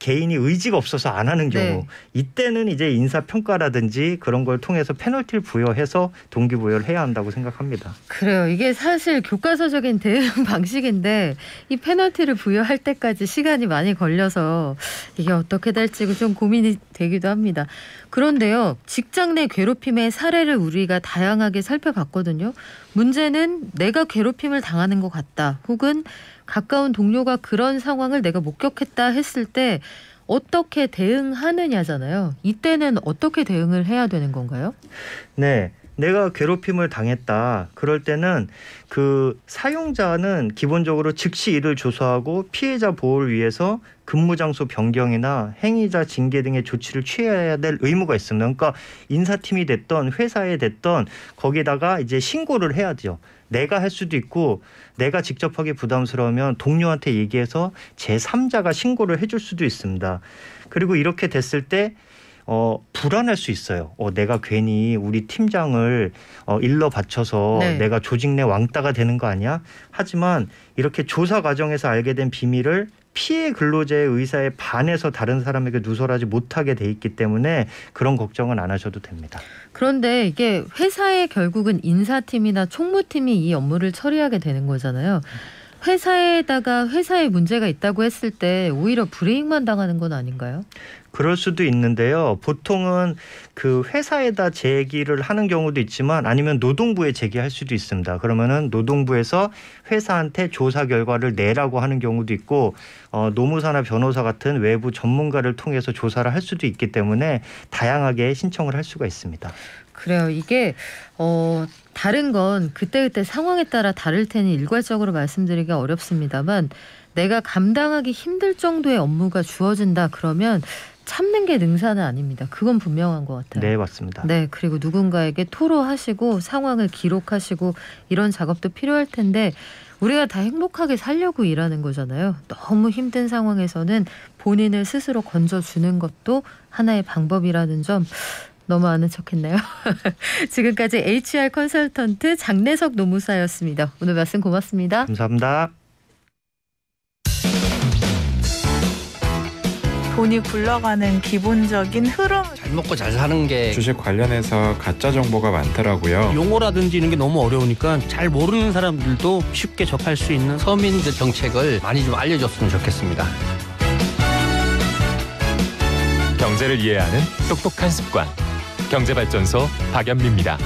개인이 의지가 없어서 안 하는 경우 네. 이때는 이제 인사평가라든지 그런 걸 통해서 페널티를 부여해서 동기부여를 해야 한다고 생각합니다. 그래요. 이게 사실 교과서적인 대응 방식인데 이 페널티를 부여할 때까지 시간이 많이 걸려서 이게 어떻게 될지 좀 고민이 되기도 합니다. 그런데요. 직장 내 괴롭힘의 사례를 우리가 다양하게 살펴봤거든요. 문제는 내가 괴롭힘을 당하는 것 같다. 혹은 가까운 동료가 그런 상황을 내가 목격했다 했을 때 어떻게 대응하느냐잖아요. 이때는 어떻게 대응을 해야 되는 건가요? 네. 내가 괴롭힘을 당했다. 그럴 때는 그 사용자는 기본적으로 즉시 이를 조사하고 피해자 보호를 위해서 근무 장소 변경이나 행위자 징계 등의 조치를 취해야 될 의무가 있습니다. 그러니까 인사팀이 됐던 회사에 됐던 거기다가 이제 신고를 해야죠. 내가 할 수도 있고 내가 직접 하기 부담스러우면 동료한테 얘기해서 제3자가 신고를 해줄 수도 있습니다. 그리고 이렇게 됐을 때 불안할 수 있어요. 내가 괜히 우리 팀장을 일러 바쳐서 네. 내가 조직 내 왕따가 되는 거 아니야? 하지만 이렇게 조사 과정에서 알게 된 비밀을 피해 근로자의 의사에 반해서 다른 사람에게 누설하지 못하게 돼 있기 때문에 그런 걱정은 안 하셔도 됩니다. 그런데 이게 회사에 결국은 인사팀이나 총무팀이 이 업무를 처리하게 되는 거잖아요. 회사에다가 회사에 문제가 있다고 했을 때 오히려 불이익만 당하는 건 아닌가요? 그럴 수도 있는데요. 보통은 그 회사에다 제기를 하는 경우도 있지만 아니면 노동부에 제기할 수도 있습니다. 그러면은 노동부에서 회사한테 조사 결과를 내라고 하는 경우도 있고 노무사나 변호사 같은 외부 전문가를 통해서 조사를 할 수도 있기 때문에 다양하게 신청을 할 수가 있습니다. 그래요. 이게 다른 건 그때그때 상황에 따라 다를 테니 일괄적으로 말씀드리기 어렵습니다만 내가 감당하기 힘들 정도의 업무가 주어진다 그러면 참는 게 능사는 아닙니다. 그건 분명한 것 같아요. 네, 맞습니다. 네, 그리고 누군가에게 토로하시고 상황을 기록하시고 이런 작업도 필요할 텐데 우리가 다 행복하게 살려고 일하는 거잖아요. 너무 힘든 상황에서는 본인을 스스로 건져주는 것도 하나의 방법이라는 점 너무 아는 척했나요? 지금까지 HR 컨설턴트 장내석 노무사였습니다. 오늘 말씀 고맙습니다. 감사합니다. 돈이 굴러가는 기본적인 흐름. 잘 먹고 잘 사는 게 주식 관련해서 가짜 정보가 많더라고요. 용어라든지 이런 게 너무 어려우니까 잘 모르는 사람들도 쉽게 접할 수 있는 서민들 정책을 많이 좀 알려줬으면 좋겠습니다. 경제를 이해하는 똑똑한 습관. 경제발전소 박연미입니다.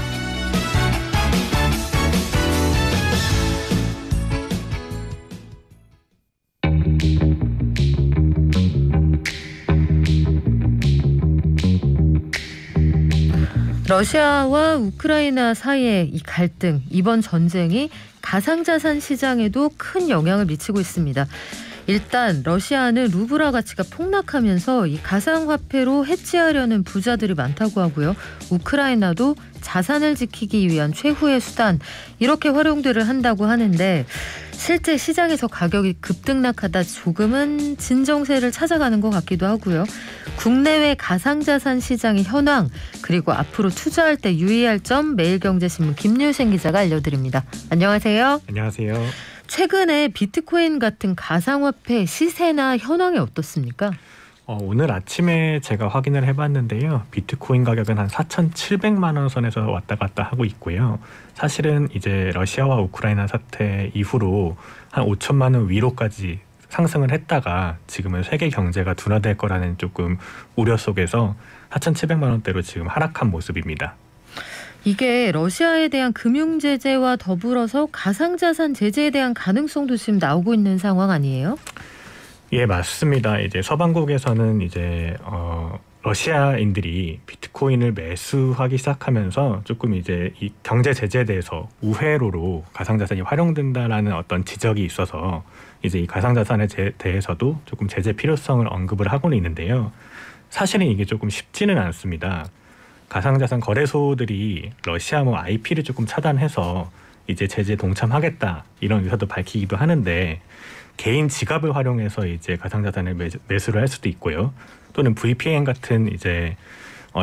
러시아와 우크라이나 사이의 이 갈등, 이번 전쟁이 가상자산 시장에도 큰 영향을 미치고 있습니다. 일단 러시아는 루블화 가치가 폭락하면서 이 가상화폐로 해지하려는 부자들이 많다고 하고요. 우크라이나도 자산을 지키기 위한 최후의 수단 이렇게 활용들을 한다고 하는데 실제 시장에서 가격이 급등락하다 조금은 진정세를 찾아가는 것 같기도 하고요. 국내외 가상자산 시장의 현황 그리고 앞으로 투자할 때 유의할 점 매일경제신문 김유생 기자가 알려드립니다. 안녕하세요. 안녕하세요. 최근에 비트코인 같은 가상화폐 시세나 현황이 어떻습니까? 오늘 아침에 제가 확인을 해봤는데요. 비트코인 가격은 한 4,700만 원 선에서 왔다 갔다 하고 있고요. 사실은 이제 러시아와 우크라이나 사태 이후로 한 5천만 원 위로까지 상승을 했다가 지금은 세계 경제가 둔화될 거라는 조금 우려 속에서 4,700만 원대로 지금 하락한 모습입니다. 이게 러시아에 대한 금융 제재와 더불어서 가상자산 제재에 대한 가능성도 지금 나오고 있는 상황 아니에요? 예, 맞습니다. 이제 서방국에서는 이제 러시아인들이 비트코인을 매수하기 시작하면서 조금 이제 이 경제 제재에 대해서 우회로로 가상자산이 활용된다라는 어떤 지적이 있어서 이제 이 가상자산에 대해서도 조금 제재 필요성을 언급을 하고는 있는데요. 사실은 이게 조금 쉽지는 않습니다. 가상자산 거래소들이 러시아 IP를 조금 차단해서 이제 제재에 동참하겠다 이런 의사도 밝히기도 하는데 개인 지갑을 활용해서 이제 가상자산을 매수를 할 수도 있고요. 또는 VPN 같은 이제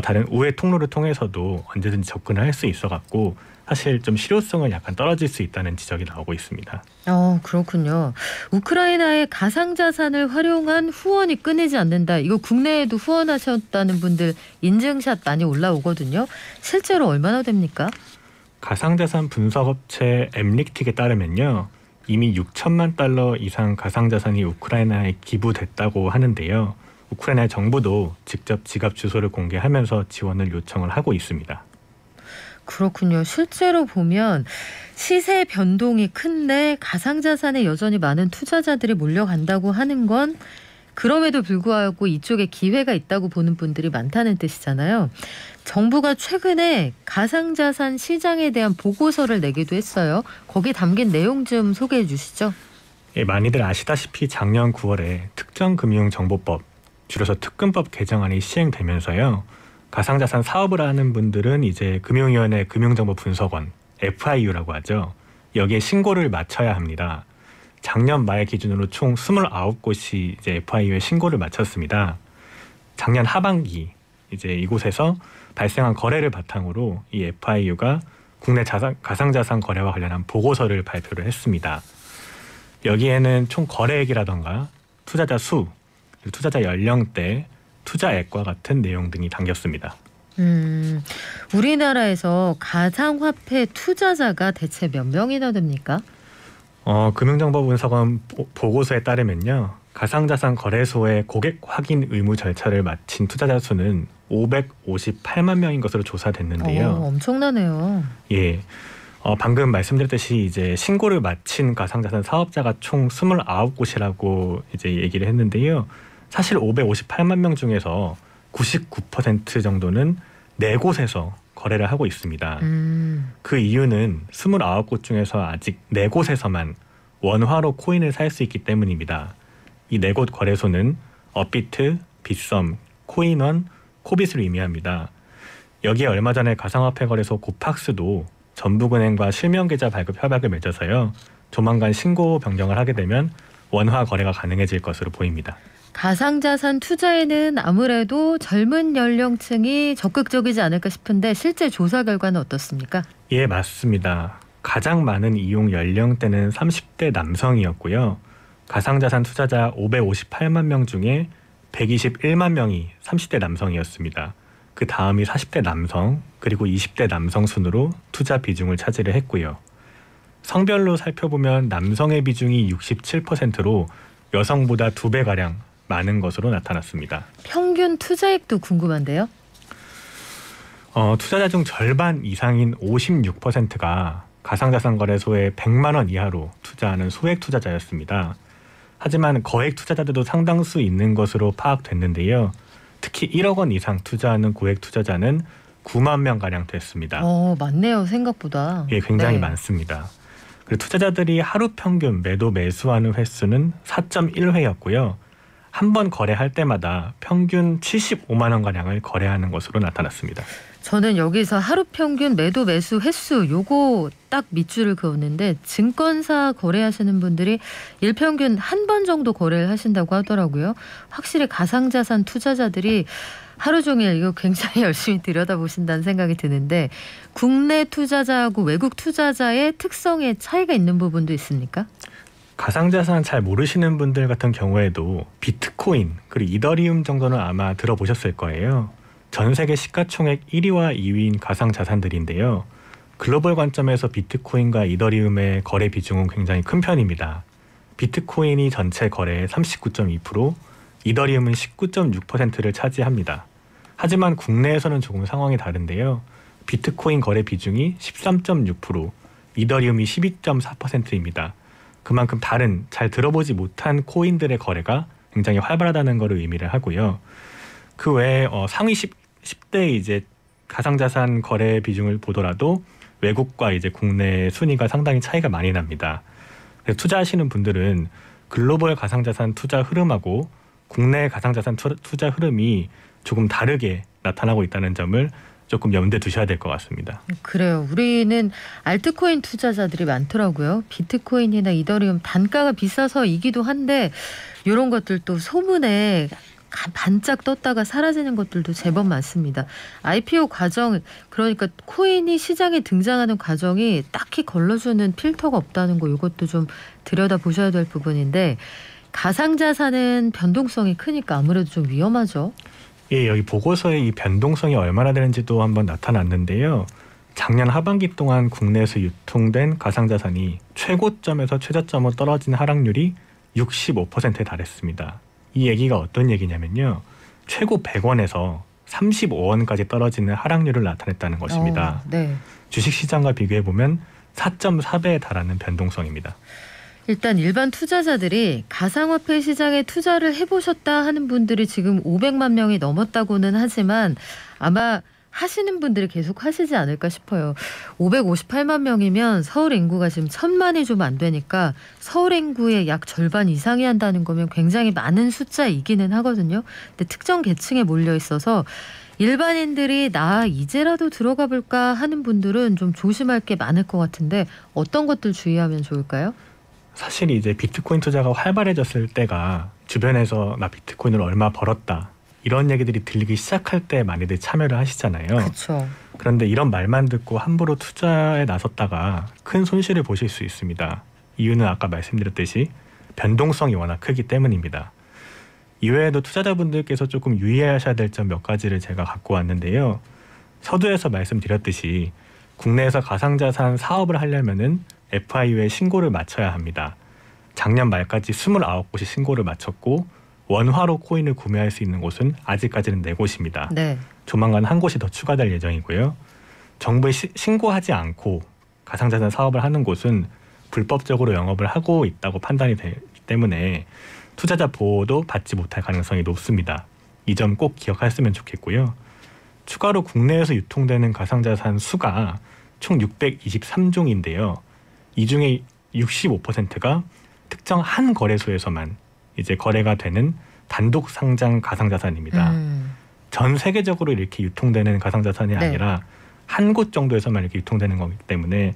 다른 우회 통로를 통해서도 언제든지 접근을 할 수 있어갖고 사실 좀 실효성은 약간 떨어질 수 있다는 지적이 나오고 있습니다. 그렇군요. 우크라이나의 가상자산을 활용한 후원이 끊이지 않는다. 이거 국내에도 후원하셨다는 분들 인증샷 많이 올라오거든요. 실제로 얼마나 됩니까? 가상자산 분석업체 엠릭틱에 따르면요. 이미 6천만 달러 이상 가상자산이 우크라이나에 기부됐다고 하는데요. 우크라이나 정부도 직접 지갑 주소를 공개하면서 지원을 요청을 하고 있습니다. 그렇군요. 실제로 보면 시세 변동이 큰데 가상자산에 여전히 많은 투자자들이 몰려간다고 하는 건 그럼에도 불구하고 이쪽에 기회가 있다고 보는 분들이 많다는 뜻이잖아요. 정부가 최근에 가상자산 시장에 대한 보고서를 내기도 했어요. 거기 담긴 내용 좀 소개해 주시죠. 많이들 아시다시피 작년 9월에 특정금융정보법, 줄여서 특금법 개정안이 시행되면서요. 가상자산 사업을 하는 분들은 이제 금융위원회 금융정보분석원 FIU라고 하죠. 여기에 신고를 마쳐야 합니다. 작년 말 기준으로 총 29곳이 이제 FIU에 신고를 마쳤습니다. 작년 하반기 이제 이곳에서 발생한 거래를 바탕으로 이 FIU가 국내 가상자산 거래와 관련한 보고서를 발표를 했습니다. 여기에는 총 거래액이라던가 투자자 수, 투자자 연령대, 투자액과 같은 내용 등이 담겼습니다. 우리나라에서 가상화폐 투자자가 대체 몇 명이나 됩니까? 금융정보분석원 보고서에 따르면요. 가상자산 거래소의 고객 확인 의무 절차를 마친 투자자 수는 558만 명인 것으로 조사됐는데요. 엄청나네요. 예. 방금 말씀드렸듯이 이제 신고를 마친 가상자산 사업자가 총 29곳이라고 이제 얘기를 했는데요. 사실 558만 명 중에서 99% 정도는 4곳에서 거래를 하고 있습니다. 그 이유는 29곳 중에서 아직 4곳에서만 원화로 코인을 살 수 있기 때문입니다. 이 4곳 거래소는 업비트, 빗썸, 코인원, 코빗을 의미합니다. 여기에 얼마 전에 가상화폐 거래소 고팍스도 전북은행과 실명계좌 발급 협약을 맺어서요. 조만간 신고 변경을 하게 되면 원화 거래가 가능해질 것으로 보입니다. 가상자산 투자에는 아무래도 젊은 연령층이 적극적이지 않을까 싶은데 실제 조사 결과는 어떻습니까? 예, 맞습니다. 가장 많은 이용 연령대는 30대 남성이었고요. 가상자산 투자자 558만 명 중에 121만 명이 30대 남성이었습니다. 그 다음이 40대 남성, 그리고 20대 남성 순으로 투자 비중을 차지를 했고요. 성별로 살펴보면 남성의 비중이 67%로 여성보다 2배가량 많은 것으로 나타났습니다. 평균 투자액도 궁금한데요. 투자자 중 절반 이상인 56%가 가상자산 거래소에 100만 원 이하로 투자하는 소액 투자자였습니다. 하지만 거액 투자자들도 상당수 있는 것으로 파악됐는데요. 특히 1억 원 이상 투자하는 고액 투자자는 9만 명가량 됐습니다. 많네요. 생각보다. 예, 굉장히 많습니다. 그리고 투자자들이 하루 평균 매수하는 횟수는 4.1회였고요. 한 번 거래할 때마다 평균 75만 원가량을 거래하는 것으로 나타났습니다. 저는 여기서 하루 평균 매수 횟수 요거 딱 밑줄을 그었는데 증권사 거래하시는 분들이 일평균 한 번 정도 거래를 하신다고 하더라고요. 확실히 가상자산 투자자들이 하루 종일 이거 굉장히 열심히 들여다보신다는 생각이 드는데 국내 투자자하고 외국 투자자의 특성에 차이가 있는 부분도 있습니까? 가상자산 잘 모르시는 분들 같은 경우에도 비트코인 그리고 이더리움 정도는 아마 들어보셨을 거예요. 전 세계 시가총액 1위와 2위인 가상자산들인데요. 글로벌 관점에서 비트코인과 이더리움의 거래 비중은 굉장히 큰 편입니다. 비트코인이 전체 거래의 39.2%, 이더리움은 19.6%를 차지합니다. 하지만 국내에서는 조금 상황이 다른데요. 비트코인 거래 비중이 13.6%, 이더리움이 12.4%입니다. 그만큼 다른 잘 들어보지 못한 코인들의 거래가 굉장히 활발하다는 것을 의미를 하고요. 그 외에 상위 10대 이제 가상자산 거래 비중을 보더라도 외국과 이제 국내 순위가 상당히 차이가 많이 납니다. 그래서 투자하시는 분들은 글로벌 가상자산 투자 흐름하고 국내 가상자산 투자 흐름이 조금 다르게 나타나고 있다는 점을 조금 염두에 두셔야 될 것 같습니다. 그래요. 우리는 알트코인 투자자들이 많더라고요. 비트코인이나 이더리움 단가가 비싸서이기도 한데 이런 것들도 소문에 반짝 떴다가 사라지는 것들도 제법 많습니다. IPO 과정, 그러니까 코인이 시장에 등장하는 과정이 딱히 걸러주는 필터가 없다는 거, 이것도 좀 들여다보셔야 될 부분인데, 가상자산은 변동성이 크니까 아무래도 좀 위험하죠. 예, 여기 보고서에 이 변동성이 얼마나 되는지도 한번 나타났는데요. 작년 하반기 동안 국내에서 유통된 가상자산이 최고점에서 최저점으로 떨어진 하락률이 65%에 달했습니다. 이 얘기가 어떤 얘기냐면요. 최고 100원에서 35원까지 떨어지는 하락률을 나타냈다는 것입니다. 네. 주식시장과 비교해보면 4.4배에 달하는 변동성입니다. 일단 일반 투자자들이 가상화폐 시장에 투자를 해보셨다 하는 분들이 지금 500만 명이 넘었다고는 하지만 아마 하시는 분들이 계속 하시지 않을까 싶어요. 558만 명이면 서울 인구가 지금 1000만이 좀 안 되니까 서울 인구의 약 절반 이상이 한다는 거면 굉장히 많은 숫자이기는 하거든요. 근데 특정 계층에 몰려 있어서 일반인들이 나 이제라도 들어가 볼까 하는 분들은 좀 조심할 게 많을 것 같은데 어떤 것들 주의하면 좋을까요? 사실 이제 비트코인 투자가 활발해졌을 때가 주변에서 나 비트코인을 얼마 벌었다 이런 얘기들이 들리기 시작할 때 많이들 참여를 하시잖아요. 그렇죠. 그런데 이런 말만 듣고 함부로 투자에 나섰다가 큰 손실을 보실 수 있습니다. 이유는 아까 말씀드렸듯이 변동성이 워낙 크기 때문입니다. 이외에도 투자자분들께서 조금 유의하셔야 될 점 몇 가지를 제가 갖고 왔는데요. 서두에서 말씀드렸듯이 국내에서 가상자산 사업을 하려면은 FIU에 신고를 마쳐야 합니다. 작년 말까지 29곳이 신고를 마쳤고 원화로 코인을 구매할 수 있는 곳은 아직까지는 4곳입니다. 네. 조만간 한 곳이 더 추가될 예정이고요. 정부에 신고하지 않고 가상자산 사업을 하는 곳은 불법적으로 영업을 하고 있다고 판단이 되기 때문에 투자자 보호도 받지 못할 가능성이 높습니다. 이 점 꼭 기억하셨으면 좋겠고요. 추가로 국내에서 유통되는 가상자산 수가 총 623종인데요. 이 중에 65%가 특정 한 거래소에서만 이제 거래가 되는 단독 상장 가상자산입니다. 전 세계적으로 이렇게 유통되는 가상자산이 네. 아니라 한 곳 정도에서만 이렇게 유통되는 거기 때문에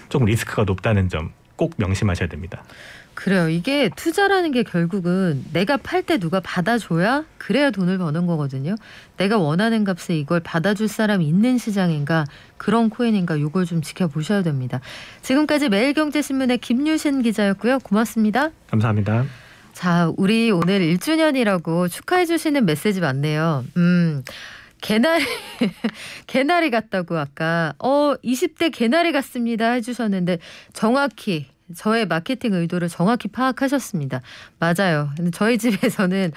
조금 리스크가 높다는 점 꼭 명심하셔야 됩니다. 그래요. 이게 투자라는 게 결국은 내가 팔 때 누가 받아줘야 그래야 돈을 버는 거거든요. 내가 원하는 값에 이걸 받아줄 사람이 있는 시장인가 그런 코인인가 이걸 좀 지켜보셔야 됩니다. 지금까지 매일경제신문의 김유신 기자였고요. 고맙습니다. 감사합니다. 자, 우리 오늘 1주년이라고 축하해 주시는 메시지 많네요. 개나리 같다고 아까 20대 개나리 같습니다 해주셨는데 정확히 저의 마케팅 의도를 정확히 파악하셨습니다. 맞아요. 근데 저희 집에서는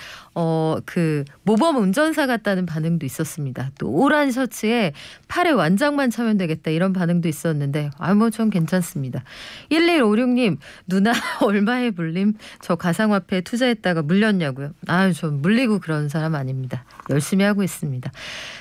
그 모범 운전사 같다는 반응도 있었습니다. 또 오란 셔츠에 팔에 완장만 차면 되겠다 이런 반응도 있었는데 뭐 전 괜찮습니다. 1156님 누나 얼마에 물림? 저 가상화폐에 투자했다가 물렸냐고요. 전 물리고 그런 사람 아닙니다. 열심히 하고 있습니다.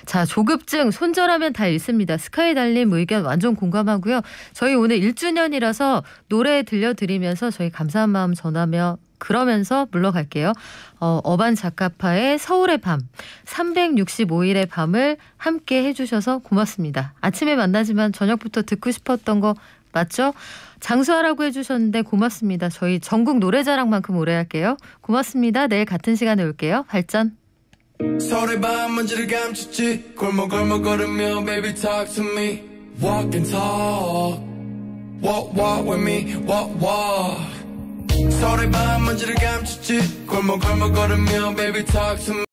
자, 조급증 손절하면 다 잃습니다. 스카이달님 의견 완전 공감하고요. 저희 오늘 1주년이라서 노래 들려드리면서 저희 감사한 마음 전하며 그러면서 물러갈게요. 어반자카파의 서울의 밤 365일의 밤을 함께 해주셔서 고맙습니다. 아침에 만나지만 저녁부터 듣고 싶었던 거 맞죠? 장수하라고 해주셨는데 고맙습니다. 저희 전국 노래자랑만큼 오래 할게요. 고맙습니다. 내일 같은 시간에 올게요. 발전. 서울의 밤 먼지를 감췄지 골목골목 걸으며 baby talk to me walk and talk walk walk with me walk walk 서울의 밤 먼지를 감췄지 골목골목 걸으며 baby talk to me